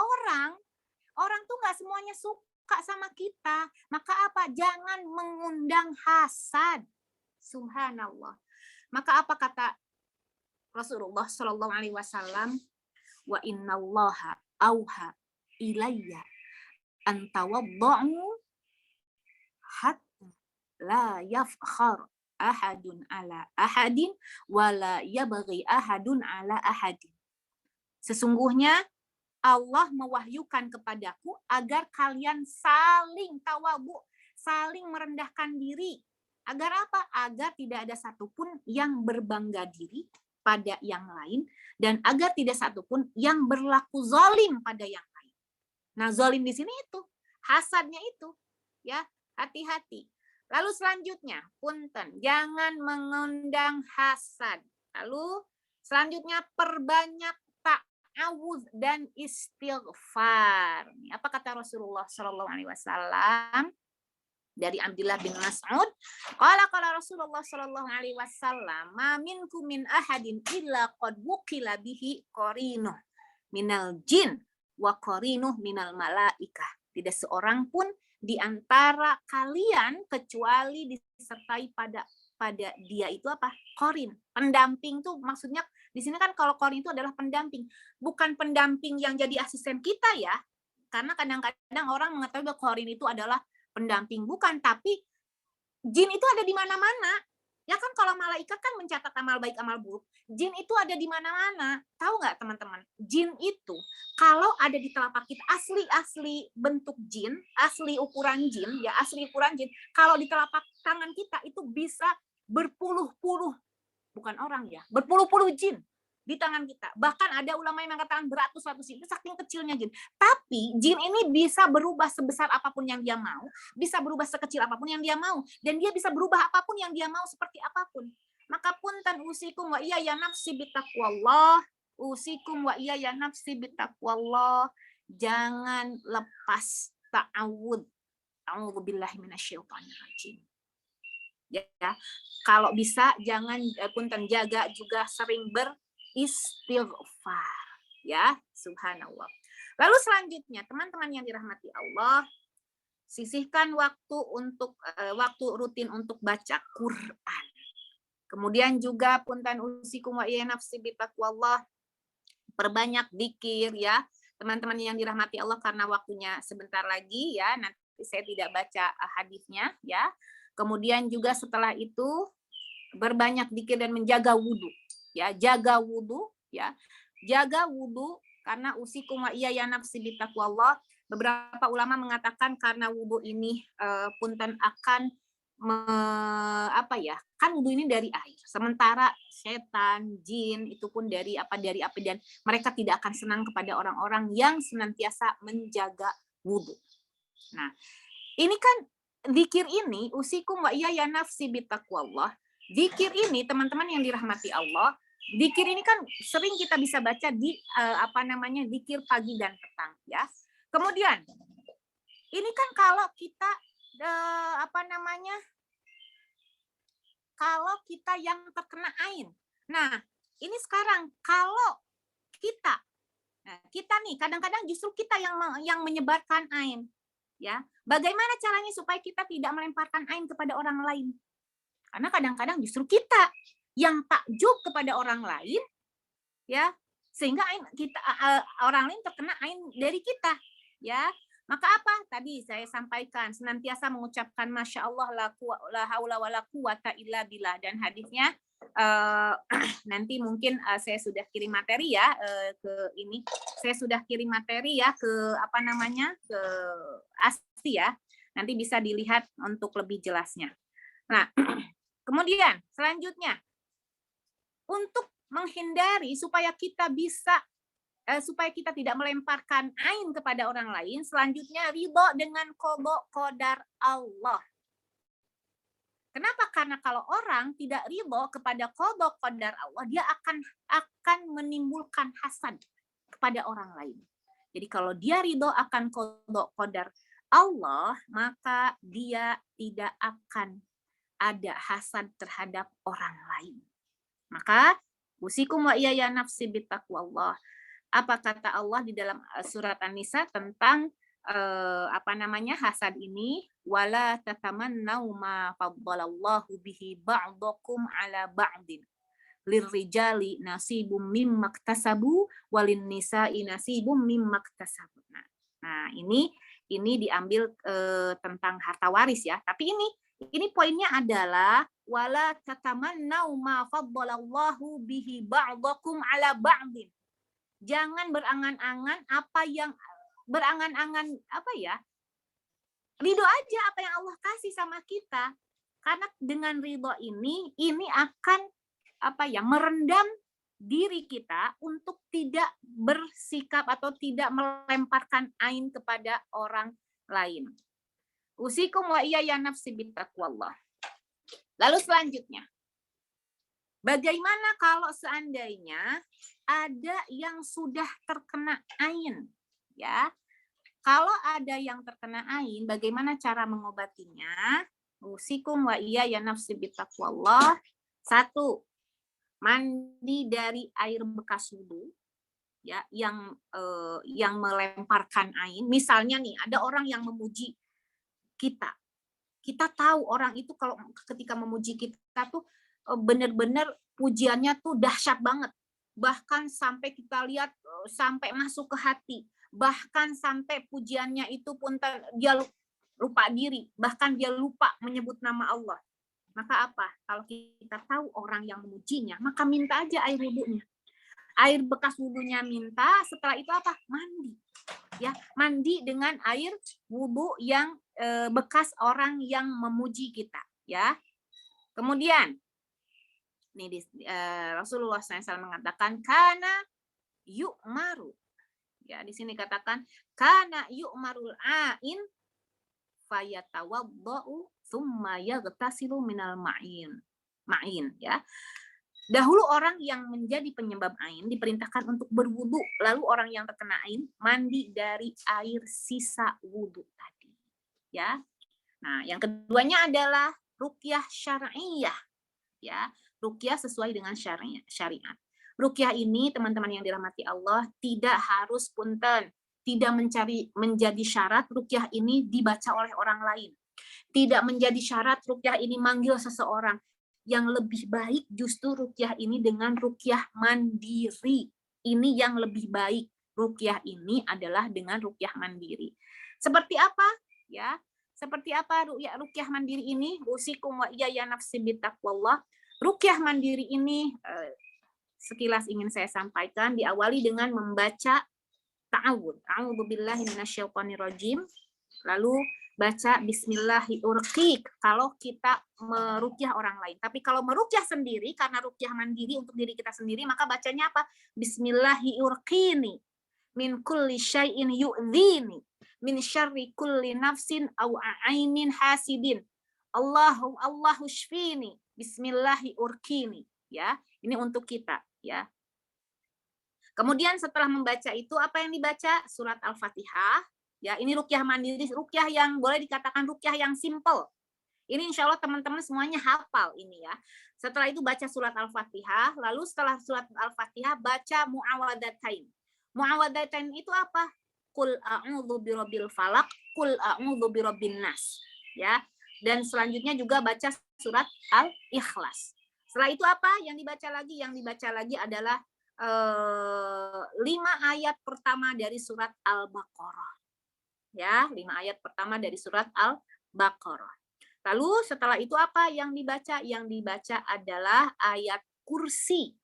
orang tuh nggak semuanya suka sama kita. Maka apa? Jangan mengundang hasad. Subhanallah. Maka apa kata Rasulullah Shallallahu Alaihi Wasallam? Wa innallaha auha ilayya antawadda'u hatta la yafkhar ahadun ala ahadin wala yabghi ahadun ala ahadin. Sesungguhnya Allah mewahyukan kepadaku agar kalian saling tawabu, saling merendahkan diri. Agar apa? Agar tidak ada satupun yang berbangga diri pada yang lain, dan agar tidak satupun yang berlaku zalim pada yang lain. Nah, zalim di sini itu, hasadnya itu. Ya, hati-hati. Lalu selanjutnya, punten, jangan mengundang hasad. Lalu selanjutnya, perbanyak ta'awudz dan istighfar. Apa kata Rasulullah Shallallahu Alaihi Wasallam? Dari Abdullah bin Mas'ud, qala Rasulullah Shallallahu Alaihi Wasallam, ma minkum min ahadin illa qad wukila bihi qarinuh minal jin wa qarinuh minal malaikah. Tidak seorang pun di antara kalian kecuali disertai pada dia itu apa? Qarin. Pendamping tuh maksudnya di sini kan kalau qarin itu adalah pendamping, bukan pendamping yang jadi asisten kita ya. Karena kadang-kadang orang mengetahui bahwa qarin itu adalah pendamping, bukan, tapi jin itu ada di mana-mana. Ya kan kalau malaikat kan mencatat amal baik amal buruk, jin itu ada di mana-mana. Tahu nggak teman-teman? Jin itu kalau ada di telapak kita, asli bentuk jin, asli ukuran jin, ya asli ukuran jin, kalau di telapak tangan kita itu bisa berpuluh-puluh, bukan orang ya, berpuluh-puluh jin di tangan kita. Bahkan ada ulama yang mengatakan beratus-ratus jin, itu saking kecilnya jin. Tapi jin ini bisa berubah sebesar apapun yang dia mau, bisa berubah sekecil apapun yang dia mau, dan dia bisa berubah apapun yang dia mau seperti apapun. Maka punten usikum wa iya ya nafsi bitaqwallah, usikum wa iya ya nafsi bitaqwallah. Jangan lepas ta'awud. A'udzubillahi minasyaitonirrajim. Ya, kalau bisa jangan punten jaga juga sering beristighfar, ya, subhanallah. Lalu selanjutnya, teman-teman yang dirahmati Allah, sisihkan waktu untuk waktu rutin untuk baca Quran. Kemudian juga punten usikum wa iya nafsi bitaqwallah, perbanyak dzikir ya, teman-teman yang dirahmati Allah, karena waktunya sebentar lagi ya, nanti saya tidak baca hadisnya ya. Kemudian juga setelah itu berbanyak dzikir dan menjaga wudhu. Ya, jaga wudhu ya. Jaga wudhu karena usikum wa iya ya nafsi bitaqwallah. Beberapa ulama mengatakan karena wudhu ini punten akan kan wudhu ini dari air. Sementara setan, jin itu pun dari api, dan mereka tidak akan senang kepada orang-orang yang senantiasa menjaga wudhu. Nah, ini kan zikir ini, usikum wa iya ya nafsi bitaqwallah. Zikir ini, teman-teman yang dirahmati Allah, Zikir ini kan sering kita bisa baca di zikir pagi dan petang ya. Kemudian ini kan kalau kita kalau kita yang terkena ain. Nah, ini sekarang kalau kita nih kadang-kadang justru kita yang menyebarkan ain ya. Bagaimana caranya supaya kita tidak melemparkan ain kepada orang lain? Karena kadang-kadang justru kita yang takjub kepada orang lain ya, sehingga orang lain terkena ain dari kita ya. Maka apa? Tadi saya sampaikan senantiasa mengucapkan masya Allah la haula wala quwata illa billah, dan hadisnya nanti mungkin saya sudah kirim materi ya saya sudah kirim materi ya ke ke ASTI ya. Nanti bisa dilihat untuk lebih jelasnya. Nah, kemudian selanjutnya untuk menghindari supaya kita tidak melemparkan ain kepada orang lain, selanjutnya ridho dengan qada qadar Allah. Kenapa? Karena kalau orang tidak ridho kepada qada qadar Allah, dia akan menimbulkan hasad kepada orang lain. Jadi kalau dia ridho akan qada qadar Allah, maka dia tidak akan ada hasad terhadap orang lain. Maka usikum wa iyaya nafsi bittaqwallah. Apa kata Allah di dalam surat An-Nisa tentang hasad ini? Wala tatamannau ma faddalallahu bihi ba'dakum ala ba'din. Lirrijali nasibum mimma iktasabu walin nisa'i nasibum mimma iktasabu. Nah, ini diambil tentang harta waris ya. Tapi ini poinnya adalah wala tatamannau ma faddalallahu bihi ba'dakum ala ba'din. Jangan berangan-angan ridho aja apa yang Allah kasih sama kita. Karena dengan ridho ini akan merendam diri kita untuk tidak bersikap atau tidak melemparkan ain kepada orang lain. Usikum wa iyaya nafsi bittaqwallah. Lalu selanjutnya, bagaimana kalau seandainya ada yang sudah terkena ain? Ya, kalau ada yang terkena ain, bagaimana cara mengobatinya? Usikum wa iyaya nafsi bittaqwallah. 1, mandi dari air bekas wudu, ya, yang melemparkan ain. Misalnya nih, ada orang yang memuji kita. Kita tahu orang itu kalau ketika memuji kita tuh benar-benar pujiannya tuh dahsyat banget. Bahkan sampai kita lihat sampai masuk ke hati. Bahkan sampai pujiannya itu pun dia lupa diri. Bahkan dia lupa menyebut nama Allah. Maka apa? Kalau kita tahu orang yang memujinya, maka minta aja air wudunya. Air bekas wudunya minta, setelah itu apa? Mandi. Ya, mandi dengan air wudu yang bekas orang yang memuji kita. Ya. Kemudian Rasulullah SAW mengatakan kana yu'maru. Ya, di sini katakan kana yu'marul ain fayatawaddau tsumma yaghtasilu minal ma'in ya. Dahulu orang yang menjadi penyebab ain diperintahkan untuk berwudu, lalu orang yang terkena ain mandi dari air sisa wudu tadi. Ya. Nah, yang keduanya adalah ruqyah syar'iyah. Ya, ruqyah sesuai dengan syariat. Ruqyah ini, teman-teman yang dirahmati Allah, tidak harus tidak menjadi syarat ruqyah ini dibaca oleh orang lain. Tidak menjadi syarat ruqyah ini manggil seseorang. Yang lebih baik justru ruqyah ini dengan ruqyah mandiri. Ini yang lebih baik. Ruqyah ini adalah dengan ruqyah mandiri. Seperti apa? Ya, seperti apa ruqyah mandiri ini? Usikum wa iyaya nafsi bittaqwallah. Ruqyah mandiri ini sekilas ingin saya sampaikan, diawali dengan membaca ta'awudz. A'udzubillahi minasyaitonirrajim. Lalu baca bismillahi urqiq kalau kita meruqyah orang lain. Tapi kalau meruqyah sendiri, karena ruqyah mandiri untuk diri kita sendiri, maka bacanya apa? Bismillahi urqini min kulli syai'in yu'dhini min syarri kulli nafsin aw ainin hasidin. Allahu shfini bismillahi urqini. Ya, ini untuk kita. ya. Kemudian setelah membaca itu apa yang dibaca? Surat Al-Fatihah. Ya, ini ruqyah mandiri, ruqyah yang boleh dikatakan ruqyah yang simple. Ini insya Allah teman-teman semuanya hafal ini ya. Setelah itu baca surat Al-Fatihah, lalu setelah surat Al-Fatihah baca mu'awadatain. Mu'awadatain itu apa? Qul a'udzu birabbil falaq, qul a'udzu birabbin nas. Ya. Dan selanjutnya juga baca surat Al-Ikhlas. Setelah itu apa? Yang dibaca lagi? Yang dibaca lagi adalah 5 ayat pertama dari surat Al-Baqarah. Ya, 5 ayat pertama dari surat Al-Baqarah. Lalu setelah itu apa yang dibaca? Yang dibaca adalah ayat kursi.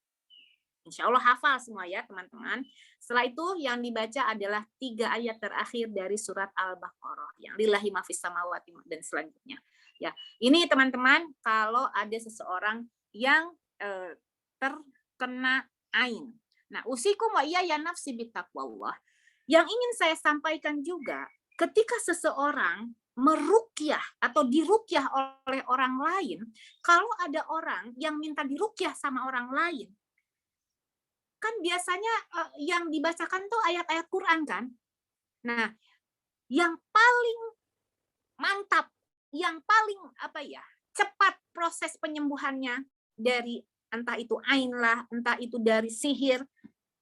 Insya Allah hafal semua ya teman-teman. Setelah itu yang dibaca adalah 3 ayat terakhir dari surat Al-Baqarah. Yang lillahi ma fis samawati dan selanjutnya. Ya, ini teman-teman kalau ada seseorang yang terkena ain. Nah, usikum wa iyaya nafsi bittaqwallah. Yang ingin saya sampaikan juga, ketika seseorang meruqyah atau diruqyah oleh orang lain, kalau ada orang yang minta diruqyah sama orang lain, kan biasanya yang dibacakan tuh ayat-ayat Quran kan? Nah, yang paling mantap, yang paling cepat proses penyembuhannya dari entah itu ain lah, entah itu dari sihir,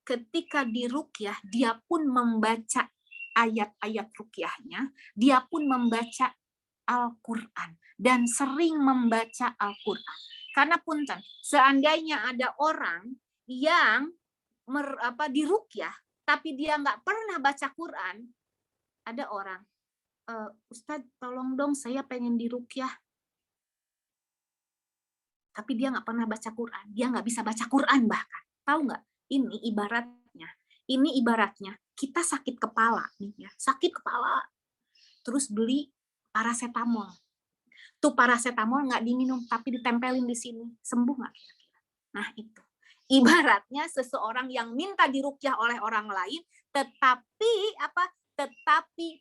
ketika diruqyah dia pun membaca ayat-ayat ruqyahnya, dia pun membaca Al-Qur'an dan sering membaca Al-Qur'an. Karena punten, seandainya ada orang yang diruqyah tapi dia nggak pernah baca Quran, ada orang, Ustadz tolong dong saya pengen diruqyah, tapi dia nggak pernah baca Quran, dia nggak bisa baca Quran bahkan. Tahu nggak? Ini ibaratnya kita sakit kepala nih ya, sakit kepala, terus beli paracetamol. Tuh paracetamol nggak diminum, tapi ditempelin di sini, sembuh nggak kira-kira? Nah itu, ibaratnya seseorang yang minta diruqyah oleh orang lain, tetapi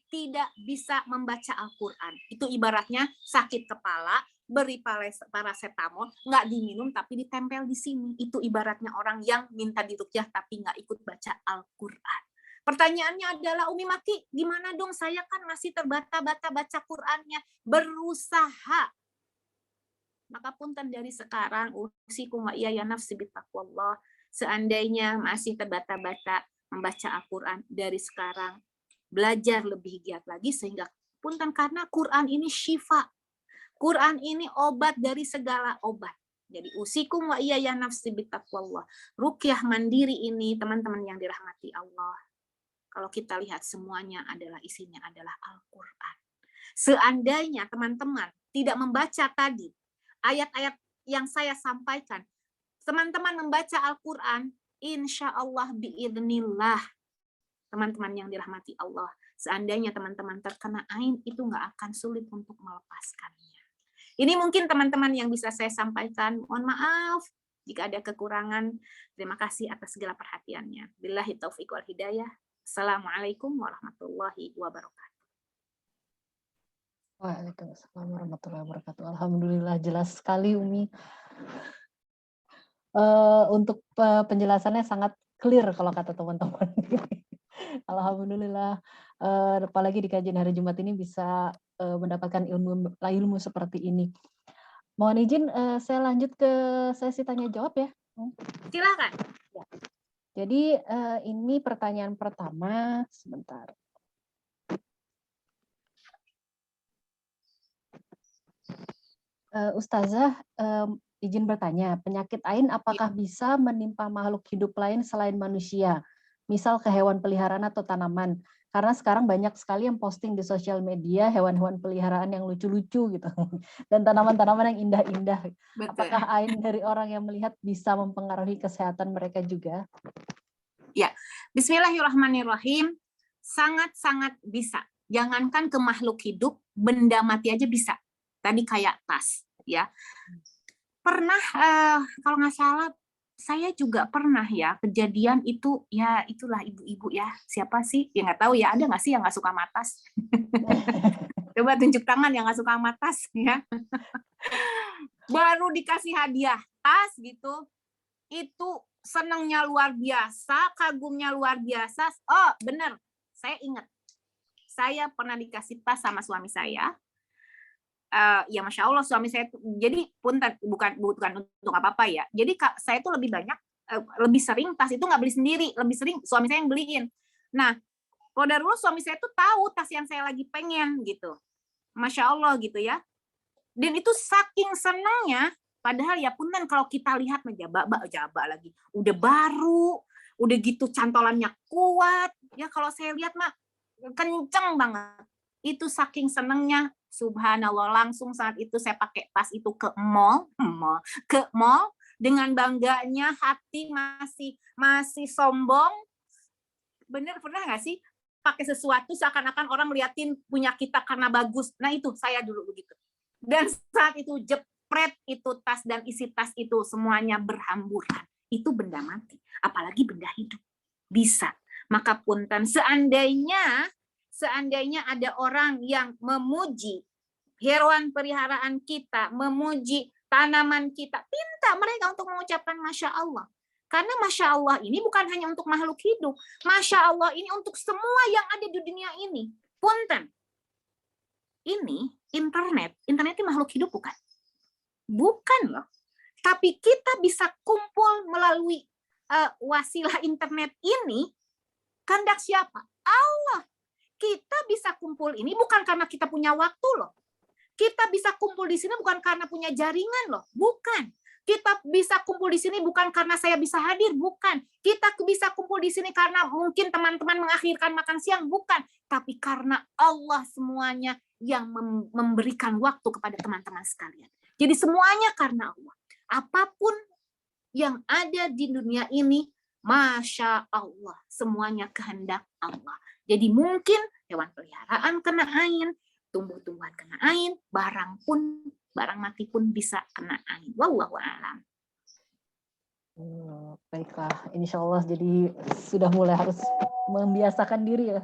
tidak bisa membaca Al-Quran. Itu ibaratnya sakit kepala, beri paracetamol, nggak diminum tapi ditempel di sini. Itu ibaratnya orang yang minta diruqyah tapi nggak ikut baca Al-Quran. Pertanyaannya adalah, Umi Maki, gimana dong? Saya kan masih terbata-bata baca Qurannya, berusaha. Maka punten dari sekarang, usikum wa iyaya nafsi bittaqwallah. Seandainya masih terbata-bata membaca Al-Quran, dari sekarang belajar lebih giat lagi, sehingga punten karena Quran ini syifa. Quran ini obat dari segala obat. Jadi usikum wa iyaya nafsi bittaqwallah. Ruqyah mandiri ini teman-teman yang dirahmati Allah. Kalau kita lihat semuanya isinya adalah Al-Quran. Seandainya teman-teman tidak membaca tadi ayat-ayat yang saya sampaikan, teman-teman membaca Al-Quran, insya Allah biidznillah, teman-teman yang dirahmati Allah, seandainya teman-teman terkena ain, itu nggak akan sulit untuk melepaskannya. Ini mungkin teman-teman yang bisa saya sampaikan. Mohon maaf jika ada kekurangan. Terima kasih atas segala perhatiannya. Billahi taufiq wal hidayah. Assalamualaikum warahmatullahi wabarakatuh. Waalaikumsalam warahmatullahi wabarakatuh. Alhamdulillah jelas sekali Umi. Untuk penjelasannya sangat clear kalau kata teman-teman. Alhamdulillah, apalagi di kajian hari Jumat ini bisa mendapatkan ilmu seperti ini. Mohon izin saya lanjut ke sesi tanya jawab ya. Silakan. Ya. Jadi ini pertanyaan pertama, sebentar. Ustazah, izin bertanya, penyakit ain apakah bisa menimpa makhluk hidup lain selain manusia? Misal ke hewan peliharaan atau tanaman. Karena sekarang banyak sekali yang posting di sosial media hewan-hewan peliharaan yang lucu-lucu gitu. Dan tanaman-tanaman yang indah-indah. Apakah ain dari orang yang melihat bisa mempengaruhi kesehatan mereka juga? Ya, bismillahirrahmanirrahim. Sangat-sangat bisa. Jangankan ke makhluk hidup, benda mati aja bisa. Tadi kayak tas, ya. Pernah, kalau nggak salah, saya juga pernah ya kejadian itu, ya itulah ibu-ibu ya, siapa sih? Ya nggak tahu ya, ada nggak sih yang nggak suka sama tas? Coba tunjuk tangan yang nggak suka sama tas, ya. Baru dikasih hadiah tas gitu, itu senangnya luar biasa, kagumnya luar biasa. Oh, benar. Saya ingat. Saya pernah dikasih tas sama suami saya. Ya Masya Allah, suami saya jadi bukan untuk apa-apa ya. Jadi saya tuh lebih sering tas itu nggak beli sendiri, lebih sering suami saya yang beliin. Nah, qadarullah suami saya tuh tahu tas yang saya lagi pengen gitu. Masya Allah gitu ya. Dan itu saking senangnya, padahal ya punten kalau kita lihat jaba lagi, udah baru, udah gitu cantolannya kuat. Ya kalau saya lihat mah kenceng banget. Itu saking senangnya, subhanallah, langsung saat itu saya pakai tas itu ke mall dengan bangganya, hati masih sombong. Bener, pernah nggak sih pakai sesuatu seakan-akan orang liatin punya kita karena bagus? Nah itu saya dulu begitu. Dan saat itu jepret itu tas dan isi tas itu semuanya berhamburan. Itu benda mati, apalagi benda hidup. Bisa. Maka punten, seandainya ada orang yang memuji hewan peliharaan kita, memuji tanaman kita, minta mereka untuk mengucapkan Masya Allah. Karena Masya Allah ini bukan hanya untuk makhluk hidup. Masya Allah ini untuk semua yang ada di dunia ini. Punten. Ini internet itu makhluk hidup bukan? Bukan loh. Tapi kita bisa kumpul melalui wasilah internet ini, kehendak siapa? Allah. Kita bisa kumpul ini bukan karena kita punya waktu loh. Kita bisa kumpul di sini bukan karena punya jaringan loh. Bukan. Kita bisa kumpul di sini bukan karena saya bisa hadir, bukan. Kita bisa kumpul di sini karena mungkin teman-teman mengakhirkan makan siang, bukan. Tapi karena Allah semuanya yang memberikan waktu kepada teman-teman sekalian. Jadi semuanya karena Allah. Apapun yang ada di dunia ini, Masya Allah, semuanya kehendak Allah. Jadi mungkin hewan peliharaan kena ain, tumbuh-tumbuhan kena ain, barang mati pun bisa kena ain. Wallahu a'lam. Baiklah, insya Allah jadi sudah mulai harus membiasakan diri ya.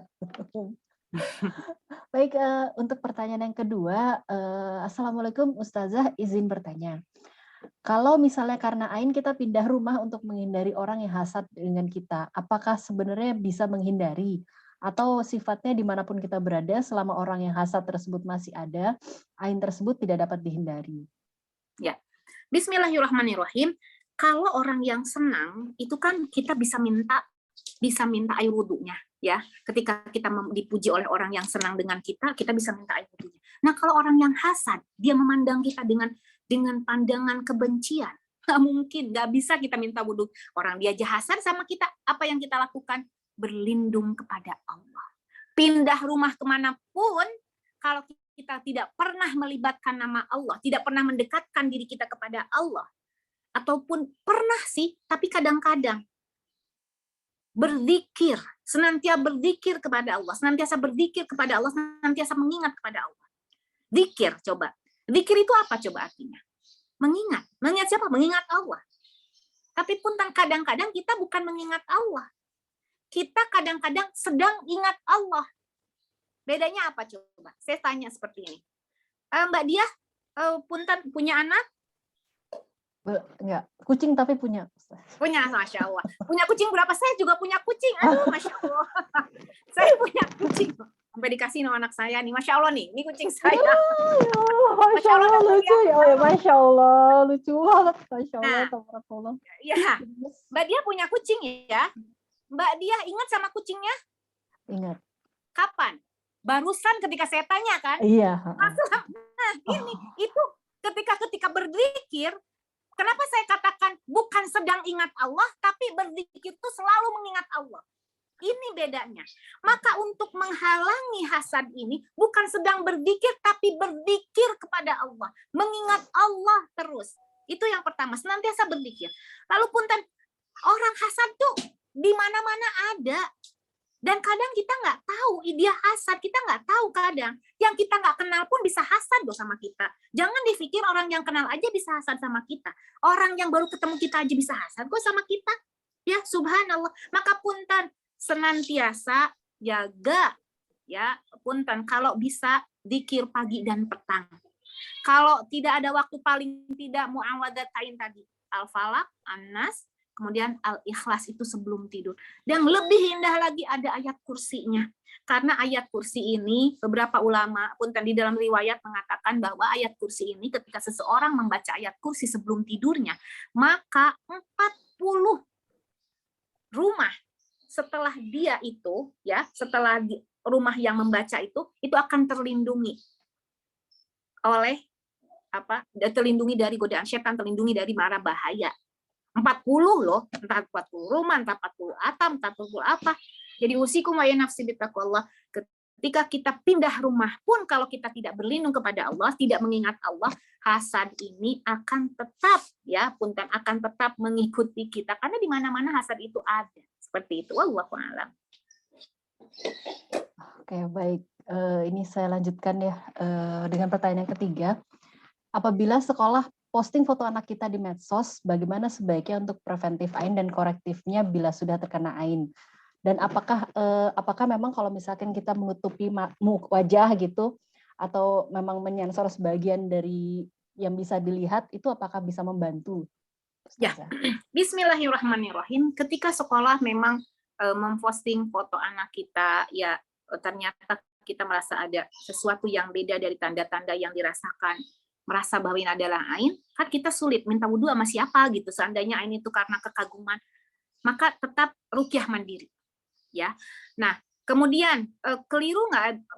Baik, untuk pertanyaan yang kedua, Assalamualaikum Ustazah, izin bertanya. Kalau misalnya karena ain kita pindah rumah untuk menghindari orang yang hasad dengan kita, apakah sebenarnya bisa menghindari? Atau sifatnya dimanapun kita berada, selama orang yang hasad tersebut masih ada, ain tersebut tidak dapat dihindari? Ya, Bismillahirrahmanirrahim. Kalau orang yang senang, itu kan kita bisa minta air wudhunya. Ya, ketika kita dipuji oleh orang yang senang dengan kita bisa minta air wudhunya. Nah, kalau orang yang hasad, dia memandang kita dengan pandangan kebencian, nggak mungkin, nggak bisa kita minta wudhu. Orang dia hasad sama kita, apa yang kita lakukan? Berlindung kepada Allah. Pindah rumah kemanapun, kalau kita tidak pernah melibatkan nama Allah, tidak pernah mendekatkan diri kita kepada Allah, ataupun pernah sih, tapi kadang-kadang berzikir, senantiasa berzikir kepada Allah, senantiasa berzikir kepada Allah, senantiasa mengingat kepada Allah. Zikir, coba. Zikir itu apa coba artinya? Mengingat. Mengingat siapa? Mengingat Allah. Tapi pun kadang-kadang kita bukan mengingat Allah. Kita kadang-kadang sedang ingat Allah. Bedanya apa coba? Saya tanya seperti ini. Mbak Diah, punten punya anak? Enggak, kucing tapi punya. Punya, Masya Allah. Punya kucing berapa? Saya juga punya kucing. Aduh, Masya Allah. Saya punya kucing. Sampai dikasih nama anak saya nih. Masya Allah nih, ini kucing saya. Masya Allah, lucu ya. Oh ya, Masya Allah, lucu banget. Masya Allah, tabarakallah. Iya, Mbak Diah punya kucing ya. Mbak Diah ingat sama kucingnya? Ingat. Kapan? Barusan ketika saya tanya kan? Iya. Nah, ini itu ketika berzikir, kenapa saya katakan bukan sedang ingat Allah, tapi berzikir itu selalu mengingat Allah. Ini bedanya. Maka untuk menghalangi hasad ini, bukan sedang berzikir, tapi berzikir kepada Allah. Mengingat Allah terus. Itu yang pertama, senantiasa berzikir. Lalu punten, orang hasad tuh di mana-mana ada. Dan kadang kita nggak tahu dia hasad, kita nggak tahu kadang. Yang kita nggak kenal pun bisa hasad loh sama kita. Jangan dipikir orang yang kenal aja bisa hasad sama kita. Orang yang baru ketemu kita aja bisa hasad kok sama kita. Ya, subhanallah. Maka punten, senantiasa jaga. Ya, punten, kalau bisa zikir pagi dan petang. Kalau tidak ada waktu, paling tidak mu'awwadzatain tadi. Al-Falaq, An-Nas, kemudian Al-Ikhlas itu sebelum tidur. Dan lebih indah lagi ada ayat kursinya. Karena ayat kursi ini, beberapa ulama pun di dalam riwayat mengatakan bahwa ayat kursi ini ketika seseorang membaca ayat kursi sebelum tidurnya, maka 40 rumah setelah dia itu, ya, setelah rumah yang membaca itu akan terlindungi oleh terlindungi dari godaan setan, terlindungi dari mara bahaya. 40 loh, entah 40 rumah, entah 40 atap, entah 40 apa. Jadi usikum wa ya nafsi bittaqwallah. Ketika kita pindah rumah pun kalau kita tidak berlindung kepada Allah, tidak mengingat Allah, hasad ini akan tetap, ya, punten akan tetap mengikuti kita karena di mana-mana hasad itu ada. Seperti itu. Wallahu a'lam. Oke, baik. Ini saya lanjutkan ya dengan pertanyaan yang ketiga. Apabila sekolah posting foto anak kita di medsos, bagaimana sebaiknya untuk preventif ain dan korektifnya bila sudah terkena ain? Dan apakah memang kalau misalkan kita menutupi wajah gitu, atau memang menyensor sebagian dari yang bisa dilihat, itu apakah bisa membantu? Ya, bismillahirrahmanirrahim. Ketika sekolah memang memposting foto anak kita, ya ternyata kita merasa ada sesuatu yang beda dari tanda-tanda yang dirasakan, merasa bahwa ini adalah ain, kan kita sulit minta wudhu sama siapa gitu. Seandainya ain itu karena kekaguman, maka tetap ruqyah mandiri, ya. Nah, kemudian keliru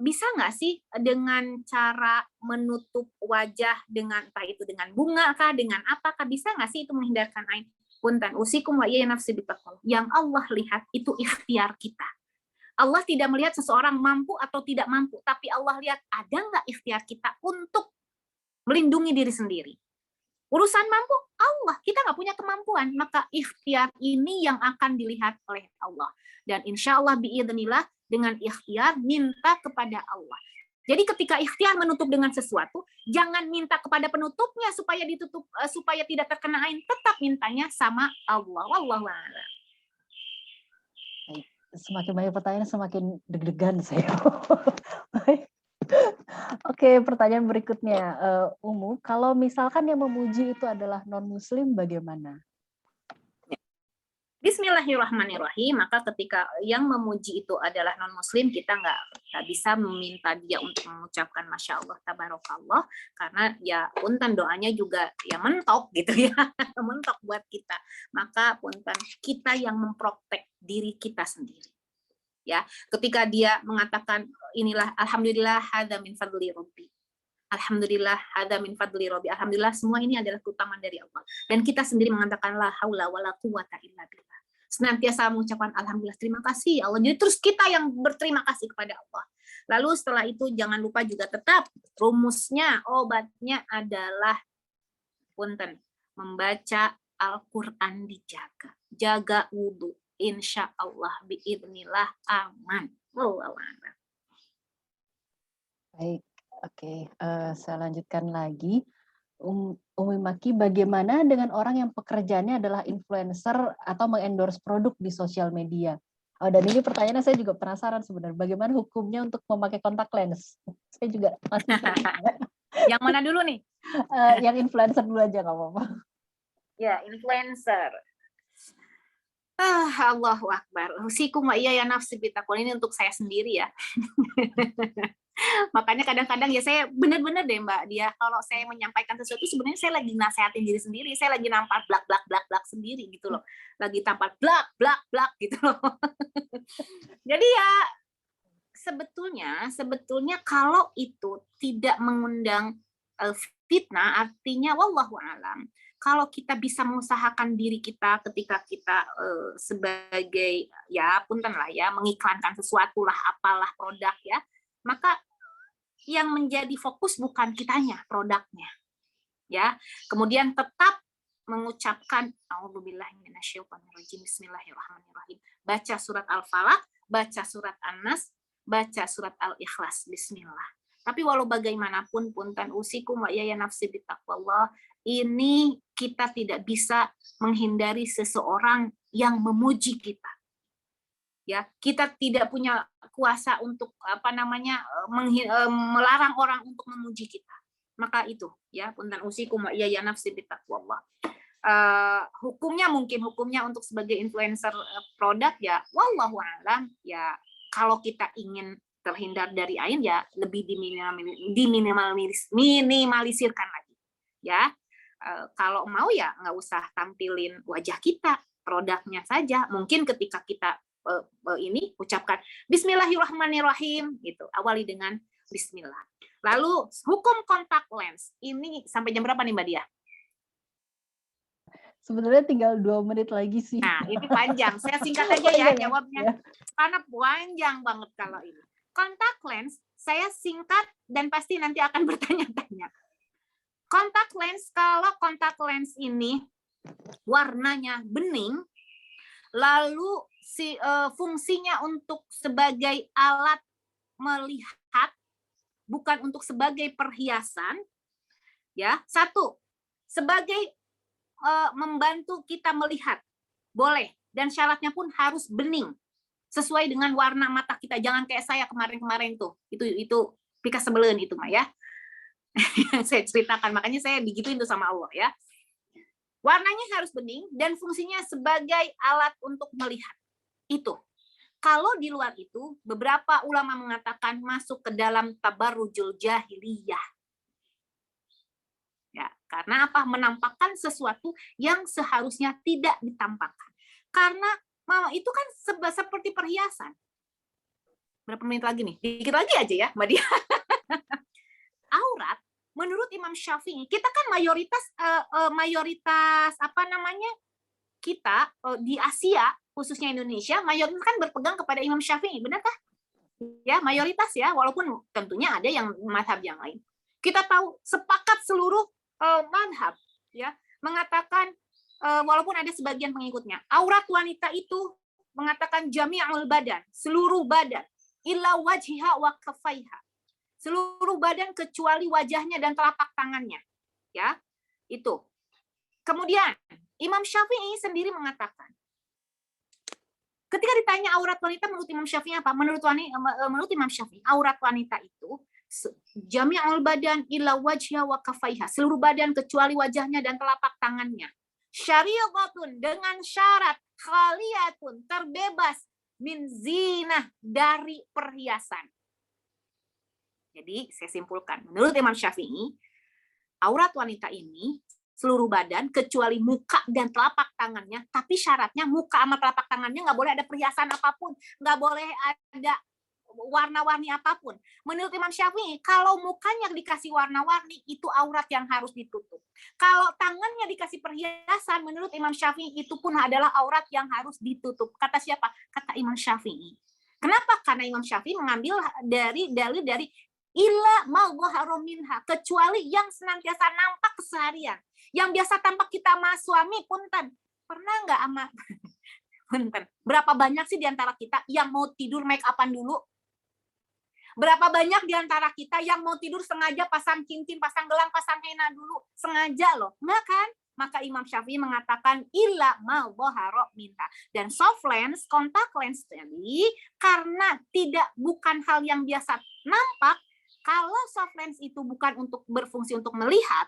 bisa nggak sih dengan cara menutup wajah dengan entah itu dengan bunga kah, dengan apakah, bisa nggak sih itu menghindarkan ain? Punten usikum wa ya nafsi bittaqwa. Yang Allah lihat itu ikhtiar kita. Allah tidak melihat seseorang mampu atau tidak mampu, tapi Allah lihat ada nggak ikhtiar kita untuk melindungi diri sendiri. Urusan mampu Allah, kita nggak punya kemampuan, maka ikhtiar ini yang akan dilihat oleh Allah. Dan insya Allah biidznillah dengan ikhtiar minta kepada Allah. Jadi ketika ikhtiar menutup dengan sesuatu, jangan minta kepada penutupnya supaya ditutup, supaya tidak terkena ain, tetap mintanya sama Allah. Wallahu a'lam. Semakin banyak pertanyaan, semakin deg-degan saya. Oke, pertanyaan berikutnya, Umu, kalau misalkan yang memuji itu adalah non-Muslim, bagaimana? Bismillahirrahmanirrahim. Maka ketika yang memuji itu adalah non-Muslim, kita nggak bisa meminta dia untuk mengucapkan Masya Allah, Tabarakallah, karena ya punten doanya juga ya mentok gitu ya, mentok buat kita. Maka punten kita yang memprotek diri kita sendiri. Ya, ketika dia mengatakan inilah alhamdulillah hadza min fadli rabbi. Alhamdulillah hadza min fadli rabbi. Alhamdulillah semua ini adalah keutamaan dari Allah. Dan kita sendiri mengatakan la haula wala quwata illa billah. Senantiasa mengucapkan alhamdulillah, terima kasih Allah. Jadi terus kita yang berterima kasih kepada Allah. Lalu setelah itu jangan lupa juga tetap rumusnya, obatnya adalah punten membaca Al-Qur'an dijaga. Jaga wudhu. Insya Allah biidznillah aman. Wallahu a'lam. Baik, oke. Saya lanjutkan lagi. Umi Maki, bagaimana dengan orang yang pekerjaannya adalah influencer atau mengendorse produk di sosial media? Dan ini pertanyaannya saya juga penasaran sebenarnya. Bagaimana hukumnya untuk memakai kontak lens? Saya juga masih Yang mana dulu nih? Yang influencer dulu aja, nggak apa-apa. Ya, influencer. Allahu Akbar. Usikum wa iya ya nafsi bittaqwa. Ini untuk saya sendiri ya. Makanya kadang-kadang ya saya benar-benar deh Mbak dia, kalau saya menyampaikan sesuatu sebenarnya saya lagi nasehatin diri sendiri, saya lagi nampar blak sendiri gitu loh. Lagi tampar blak gitu loh. Jadi ya sebetulnya kalau itu tidak mengundang fitnah, artinya wallahu alam. Kalau kita bisa mengusahakan diri kita ketika kita sebagai ya punten lah ya mengiklankan sesuatu lah apalah produk ya, maka yang menjadi fokus bukan kitanya, produknya. Ya. Kemudian tetap mengucapkan a'udzubillahi minasyaitonirrajim, bismillahirrahmanirrahim. Baca surat Al-Falaq, baca surat An-Nas, baca surat Al-Ikhlas, bismillah. Tapi walau bagaimanapun punten usikum wa ya nafsi bittaqwallah, ini kita tidak bisa menghindari seseorang yang memuji kita. Ya, kita tidak punya kuasa untuk melarang orang untuk memuji kita. Maka itu ya punten usikum wa ya nafsi bittaqwallah. Hukumnya untuk sebagai influencer produk ya wallahu alam ya, kalau kita ingin terhindar dari ain ya lebih minimalisirkan lagi ya. Kalau mau ya nggak usah tampilin wajah kita, produknya saja. Mungkin ketika kita ini ucapkan Bismillahirrahmanirrahim gitu, awali dengan Bismillah. Lalu hukum kontak lens ini sampai jam berapa nih Mbak Dia? Sebenarnya tinggal 2 menit lagi sih. Nah, ini panjang. Saya singkat aja ya jawabnya. Karena panjang banget kalau ini. Kontak lens, saya singkat dan pasti nanti akan bertanya-tanya. Kontak lens, kalau kontak lens ini warnanya bening, lalu fungsinya untuk sebagai alat melihat, bukan untuk sebagai perhiasan, ya. Satu, sebagai membantu kita melihat, boleh, dan syaratnya pun harus bening sesuai dengan warna mata kita. Jangan kayak saya kemarin tuh, itu pika sebelen itu mah ya. Saya ceritakan, makanya saya digituin tuh sama Allah ya. Warnanya harus bening dan fungsinya sebagai alat untuk melihat. Itu. Kalau di luar itu, beberapa ulama mengatakan masuk ke dalam tabarrujul jahiliyah. Ya, karena apa? Menampakkan sesuatu yang seharusnya tidak ditampakkan. Karena itu kan seperti perhiasan. Berapa menit lagi nih? Dikit lagi aja ya, Mbak Dia. Aurat, menurut Imam Syafi'i, kita kan mayoritas apa namanya? Kita di Asia, khususnya Indonesia, mayoritas kan berpegang kepada Imam Syafi'i, benarkah? Ya, mayoritas ya, walaupun tentunya ada yang mazhab yang lain. Kita tahu sepakat seluruh madhab ya mengatakan walaupun ada sebagian pengikutnya, aurat wanita itu mengatakan jami'ul badan, seluruh badan, illa wajhiha wa kafaiha, seluruh badan kecuali wajahnya dan telapak tangannya, ya itu. Kemudian Imam Syafi'i sendiri mengatakan, ketika ditanya aurat wanita menurut Imam Syafi'i apa? Menurut Imam Syafi'i, aurat wanita itu jami'ul badan illa wajha wa kafaiha, seluruh badan kecuali wajahnya dan telapak tangannya. Syariatun, dengan syarat khaliyatun, terbebas min zinah, dari perhiasan. Jadi saya simpulkan, menurut Imam Syafi'i, aurat wanita ini seluruh badan kecuali muka dan telapak tangannya, tapi syaratnya muka sama telapak tangannya nggak boleh ada perhiasan apapun, nggak boleh ada warna-warni apapun. Menurut Imam Syafi'i, kalau mukanya dikasih warna-warni, itu aurat yang harus ditutup. Kalau tangannya dikasih perhiasan, menurut Imam Syafi'i, itu pun adalah aurat yang harus ditutup. Kata siapa? Kata Imam Syafi'i. Kenapa? Karena Imam Syafi'i mengambil dalil dari illa ma dhahara minha, kecuali yang senantiasa nampak keseharian. Yang biasa tampak kita sama suami, punten. Pernah nggak ama? Punten. Berapa banyak sih di antara kita yang mau tidur make up-an dulu? Berapa banyak di antara kita yang mau tidur sengaja pasang cincin, pasang gelang, pasang henna dulu, sengaja loh, enggak kan? Maka Imam Syafi'i mengatakan illa ma dhahara minha. Dan soft lens, kontak lens tadi, karena bukan hal yang biasa nampak. Kalau soft lens itu bukan untuk berfungsi untuk melihat,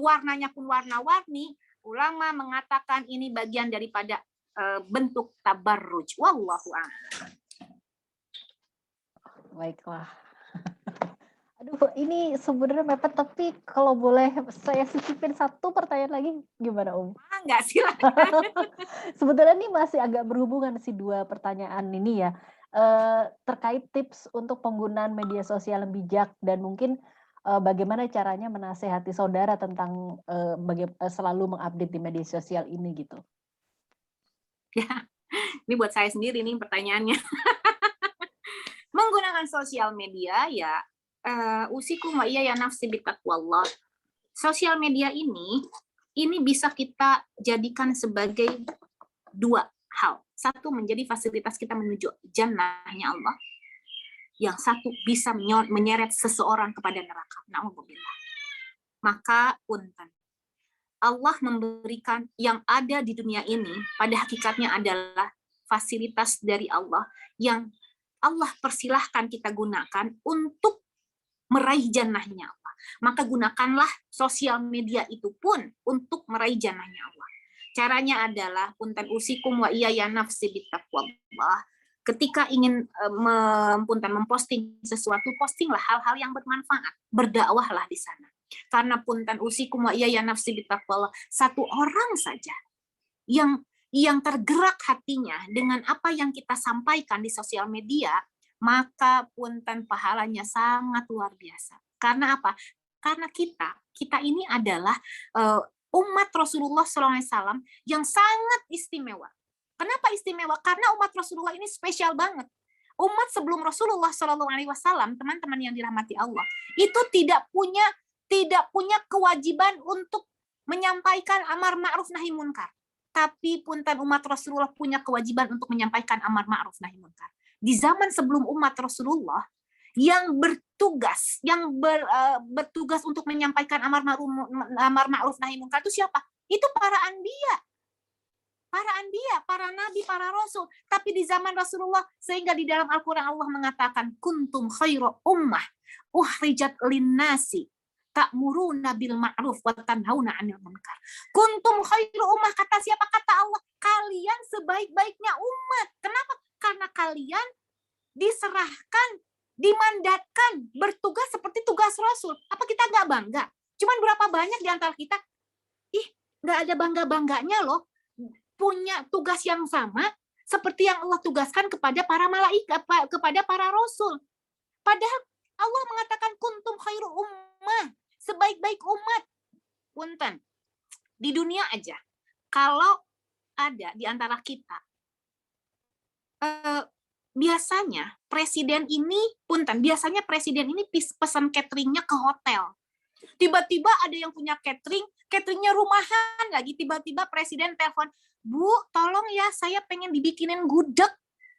warnanya pun warna-warni, ulama mengatakan ini bagian daripada bentuk tabarruj. Wallahu a'lam. Baiklah. Aduh, ini sebenarnya mepet, tapi kalau boleh saya sisipin satu pertanyaan lagi, gimana Om? Enggak, silakan. Sebenarnya ini masih agak berhubungan sih 2 pertanyaan ini ya. Terkait tips untuk penggunaan media sosial yang bijak dan mungkin bagaimana caranya menasehati saudara tentang selalu mengupdate di media sosial ini gitu. Ya, ini buat saya sendiri nih pertanyaannya. Menggunakan sosial media ya usikum wa iya ya nafsi bitaqwallah. Sosial media ini bisa kita jadikan sebagai 2 hal. Satu, menjadi fasilitas kita menuju jannahnya Allah. Yang satu, bisa menyeret seseorang kepada neraka. Na'udzubillah. Maka punten, Allah memberikan yang ada di dunia ini pada hakikatnya adalah fasilitas dari Allah yang Allah persilahkan kita gunakan untuk meraih jannahnya Allah. Maka gunakanlah sosial media itu pun untuk meraih jannahnya Allah. Caranya adalah punten usikum wa iya ya nafsi bittaqwallah. Ketika ingin memposting sesuatu, postinglah hal-hal yang bermanfaat, berdakwahlah di sana. Karena punten usikum wa iya ya nafsi bittaqwallah, satu orang saja yang tergerak hatinya dengan apa yang kita sampaikan di sosial media, maka punten pahalanya sangat luar biasa. Karena apa? Karena kita ini adalah umat Rasulullah SAW yang sangat istimewa. Kenapa istimewa? Karena umat Rasulullah ini spesial banget. Umat sebelum Rasulullah SAW, teman-teman yang dirahmati Allah, itu tidak punya kewajiban untuk menyampaikan amar ma'ruf nahi munkar. Tapi punten umat Rasulullah punya kewajiban untuk menyampaikan amar ma'ruf nahi munkar. Di zaman sebelum umat Rasulullah, yang bertugas untuk menyampaikan amar ma'ruf nahi munkar itu siapa? Itu para anbiya, para nabi, para rasul. Tapi di zaman Rasulullah, sehingga di dalam Al-Quran Allah mengatakan kuntum khairu ummah uhrijat linnasi ta'muruna bil ma'ruf wa tanhauna 'anil munkar. Kuntum khairu ummah, kata siapa? Kata Allah, kalian sebaik-baiknya umat. Kenapa? Karena kalian diserahkan, dimandatkan bertugas seperti tugas Rasul. Apa kita nggak bangga? Cuman berapa banyak di antara kita, nggak ada bangga-bangganya loh, punya tugas yang sama seperti yang Allah tugaskan kepada para malaikat, kepada para Rasul. Padahal Allah mengatakan kuntum khairu ummah, sebaik-baik umat. Punten, di dunia aja, kalau ada di antara kita, biasanya presiden ini pesan cateringnya ke hotel. Tiba-tiba ada yang punya cateringnya rumahan lagi. Tiba-tiba presiden telepon, Bu, tolong ya, saya pengen dibikinin gudeg.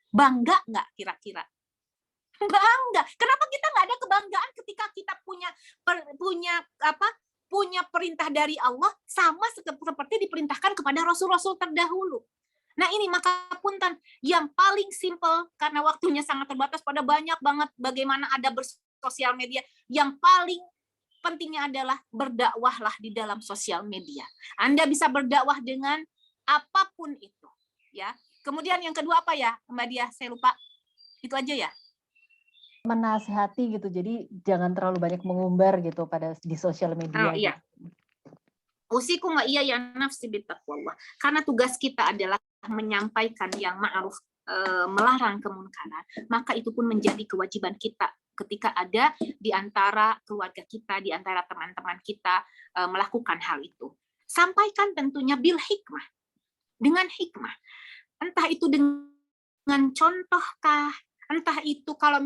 Bangga nggak kira-kira? Bangga. Kenapa kita nggak ada kebanggaan ketika kita punya perintah dari Allah sama seperti diperintahkan kepada rasul-rasul terdahulu. Nah ini maka punten yang paling simple, karena waktunya sangat terbatas, pada banyak banget bagaimana ada bersosial media. Yang paling pentingnya adalah berdakwahlah di dalam sosial media. Anda bisa berdakwah dengan apapun itu, ya. Kemudian yang kedua apa ya, Mbak Diah? Saya lupa. Itu aja ya. Menasihati gitu, jadi jangan terlalu banyak mengumbar gitu di sosial media. Oh iya. Usikum wa iya ya nafsi bittaqwallah. Karena tugas kita adalah menyampaikan yang ma'ruf, melarang kemunkaran, maka itu pun menjadi kewajiban kita ketika ada di antara keluarga kita, di antara teman-teman kita melakukan hal itu. Sampaikan tentunya bil hikmah, dengan hikmah. Entah itu dengan contohkah, entah itu kalau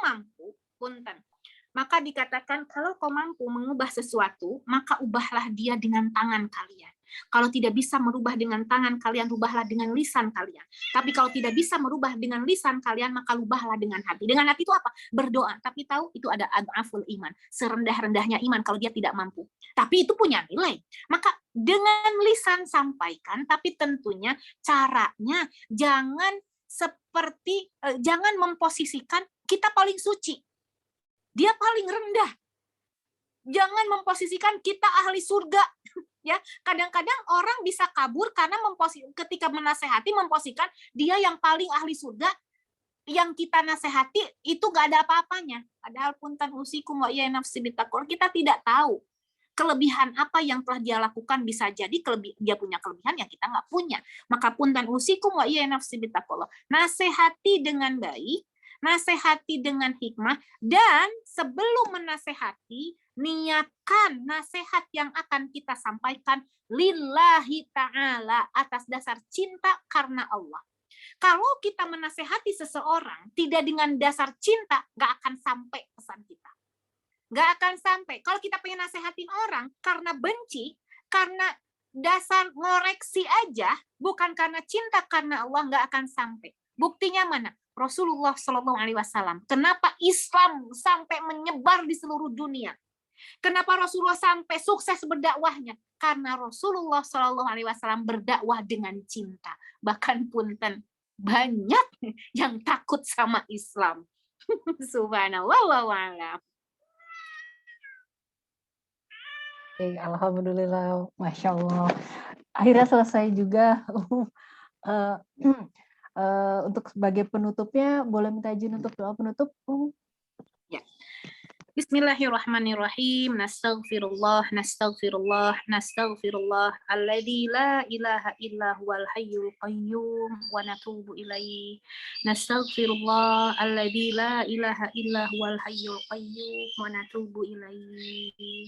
mampu, punten, maka dikatakan kalau kau mampu mengubah sesuatu, maka ubahlah dia dengan tangan kalian. Kalau tidak bisa merubah dengan tangan kalian, rubahlah dengan lisan kalian. Tapi kalau tidak bisa merubah dengan lisan kalian, maka rubahlah dengan hati. Dengan hati itu apa? Berdoa. Tapi tahu itu ada ad'aful iman, serendah-rendahnya iman kalau dia tidak mampu. Tapi itu punya nilai. Maka dengan lisan sampaikan, tapi tentunya caranya jangan memposisikan kita paling suci, dia paling rendah. Jangan memposisikan kita ahli surga. Ya, kadang-kadang orang bisa kabur karena ketika menasehati memposisikan dia yang paling ahli surga, yang kita nasehati itu gak ada apa-apanya. Padahal punten usikum wa iya nafsi bittaqwallah, kita tidak tahu kelebihan apa yang telah dia lakukan, bisa jadi dia punya kelebihan yang kita nggak punya. Maka punten usikum wa iya nafsi bittaqwallah. Nasehati dengan baik, nasehati dengan hikmah, dan sebelum menasehati, niatkan nasihat yang akan kita sampaikan lillahi ta'ala, atas dasar cinta karena Allah. Kalau kita menasehati seseorang tidak dengan dasar cinta, nggak akan sampai pesan kita. Nggak akan sampai. Kalau kita pengen nasehatin orang karena benci, karena dasar ngoreksi aja, bukan karena cinta karena Allah, nggak akan sampai. Buktinya mana? Rasulullah SAW. Kenapa Islam sampai menyebar di seluruh dunia? Kenapa Rasulullah sampai sukses berdakwahnya? Karena Rasulullah SAW berdakwah dengan cinta. Bahkan punten, banyak yang takut sama Islam. Subhanallah wa Alhamdulillah, Masya Allah. Akhirnya selesai juga. Eh, untuk sebagai penutupnya, boleh minta izin untuk doa penutup? Ya. Bismillahirrahmanirrahim. Nastaghfirullah, nastaghfirullah, nastaghfirullah. Alladzi la ilaha illa huwal hayyul qayyum wa natubu ilaihi. Nastaghfirullah, alladzi la ilaha illa huwal hayyul qayyum wa natubu ilaihi.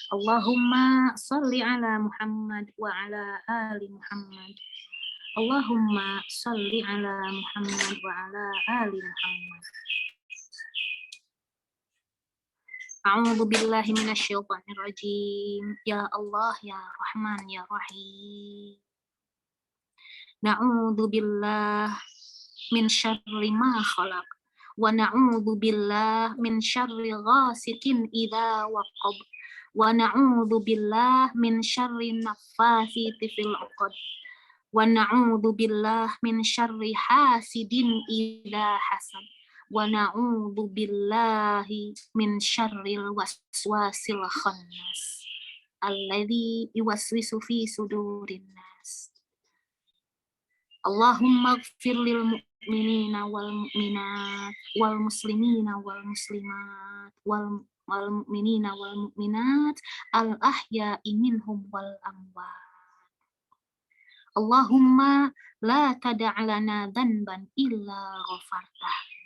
Allahumma salli ala Muhammad wa ala ali Muhammad. Allahumma salli ala Muhammad wa ala ali Muhammad. A'udzu billahi minasyaitonir rajim. Ya Allah, ya Rahman, ya Rahim. Na'udzu billah min syarri ma khalaq. Wa na'udzu billah min syarri ghasikin idza waqab. Wa na'udzu billah min syarri naffatsati fil 'uqad. Wa na'udzu billah min syarri hasidin idza hasad. Wa na'udzu billahi min syarril waswasil khannas alladzi yuwaswisu fi sudurin nas. Allahumma ighfir lil mu'minina wal mu'minat wal muslimina wal muslimat wal mu'minina wal mu'minat al ahya'i minhum wal amwat. Allahumma la tada' lana dhanban illa ghafartah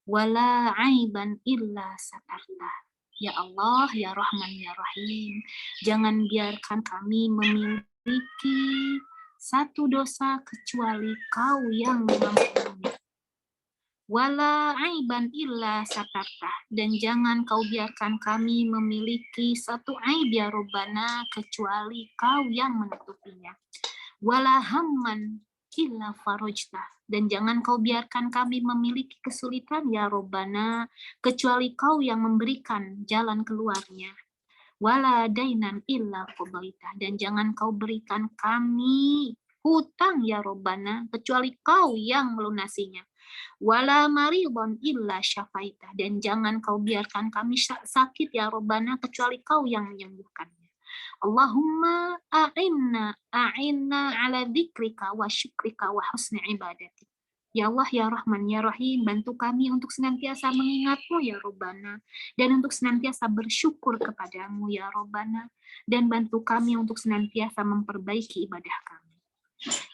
wala aiban illa satartah. Ya Allah, ya Rahman, ya Rahim, jangan biarkan kami memiliki satu dosa kecuali Kau yang mengampuni. Wala aiban illa satartah, dan jangan Kau biarkan kami memiliki satu aib ya Rabbana kecuali Kau yang menutupinya. Wala hamman illa farajtah, dan jangan Kau biarkan kami memiliki kesulitan ya Rabbana kecuali Kau yang memberikan jalan keluarnya. Wala dainan illa qadaitah, dan jangan Kau berikan kami hutang ya Rabbana kecuali Kau yang melunasinya. Wala maridon illa syafaitah, dan jangan Kau biarkan kami sakit ya Rabbana kecuali Kau yang menyembuhkannya. Allahumma a'inna ala dzikrika wa syukrika wa husni ibadatik. Ya Allah, ya Rahman, ya Rahim, bantu kami untuk senantiasa mengingat-Mu ya Rabbana, dan untuk senantiasa bersyukur kepadamu ya Rabbana, dan bantu kami untuk senantiasa memperbaiki ibadah kami.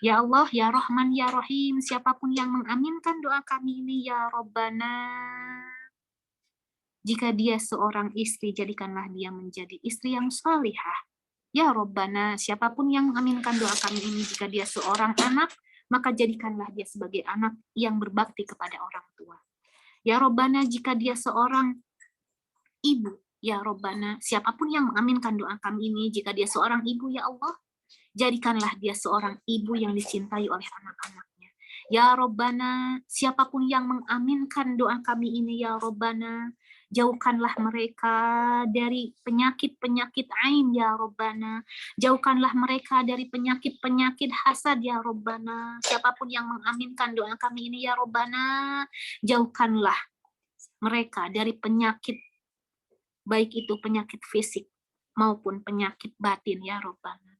Ya Allah, ya Rahman, ya Rahim, siapapun yang mengaminkan doa kami ini ya Rabbana, jika dia seorang istri, jadikanlah dia menjadi istri yang salihah. Ya Rabbana, siapapun yang mengaminkan doa kami ini, jika dia seorang anak, maka jadikanlah dia sebagai anak yang berbakti kepada orang tua. Ya Rabbana, jika dia seorang ibu, ya Rabbana, siapapun yang mengaminkan doa kami ini, jika dia seorang ibu, ya Allah, jadikanlah dia seorang ibu yang dicintai oleh anak-anaknya. Ya Rabbana, siapapun yang mengaminkan doa kami ini, ya Rabbana, jauhkanlah mereka dari penyakit-penyakit ain ya Rabbana. Jauhkanlah mereka dari penyakit-penyakit hasad ya Rabbana. Siapapun yang mengaminkan doa kami ini ya Rabbana, jauhkanlah mereka dari penyakit, baik itu penyakit fisik maupun penyakit batin ya Rabbana.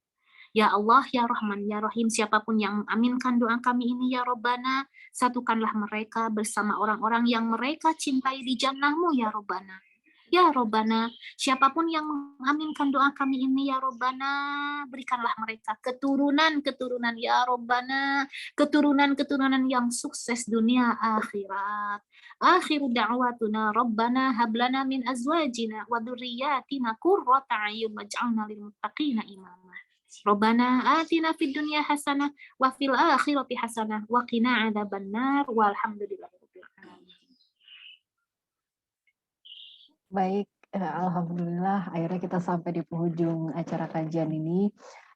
Ya Allah, ya Rahman, ya Rahim, siapapun yang mengaminkan doa kami ini ya Rabbana, satukanlah mereka bersama orang-orang yang mereka cintai di jannah-Mu ya Rabbana. Ya Rabbana, siapapun yang mengaminkan doa kami ini ya Rabbana, berikanlah mereka keturunan-keturunan ya Rabbana, keturunan-keturunan yang sukses dunia akhirat. Akhiru da'watuna Rabbana hablana min azwajina wa dzurriyyatina qurrata a'yun waj'alna lil muttaqina imama. Rabbana atina fid dunya hasanah wa fil akhirati hasanah wa qina adzabannar walhamdulillahirabbil alamin. Baik, alhamdulillah akhirnya kita sampai di penghujung acara kajian ini.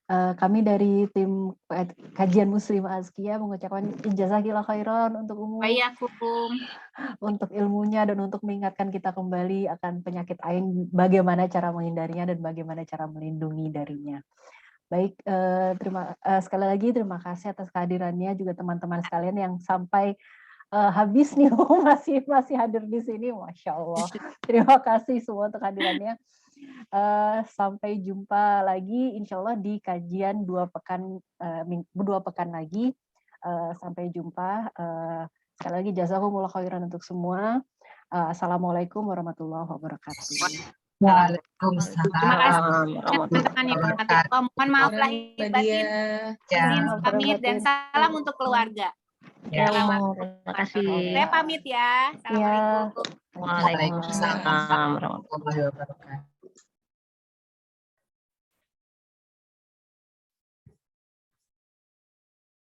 Kami dari tim kajian Muslim Azkia mengucapkan jazakillah khairan untuk untuk ilmunya dan untuk mengingatkan kita kembali akan penyakit ain, bagaimana cara menghindarinya dan bagaimana cara melindungi darinya. Baik, sekali lagi terima kasih atas kehadirannya juga teman-teman sekalian yang sampai habis nih masih hadir di sini, Masya Allah. Terima kasih semua untuk kehadirannya. Sampai jumpa lagi insya Allah di kajian 2 pekan lagi. Sampai jumpa. Sekali lagi jazakumullah khairan untuk semua. Assalamualaikum warahmatullahi wabarakatuh. Waalaikumsalam. Terima kasih warahmatullahi teman-teman yang wabarakatuh. dirahmati Allah. Mohon maaf lahir batin. Ya, Izin pamit dan salam untuk keluarga. ya. Terima kasih. Saya pamit ya. Assalamualaikum. Waalaikumsalam warahmatullahi wabarakatuh.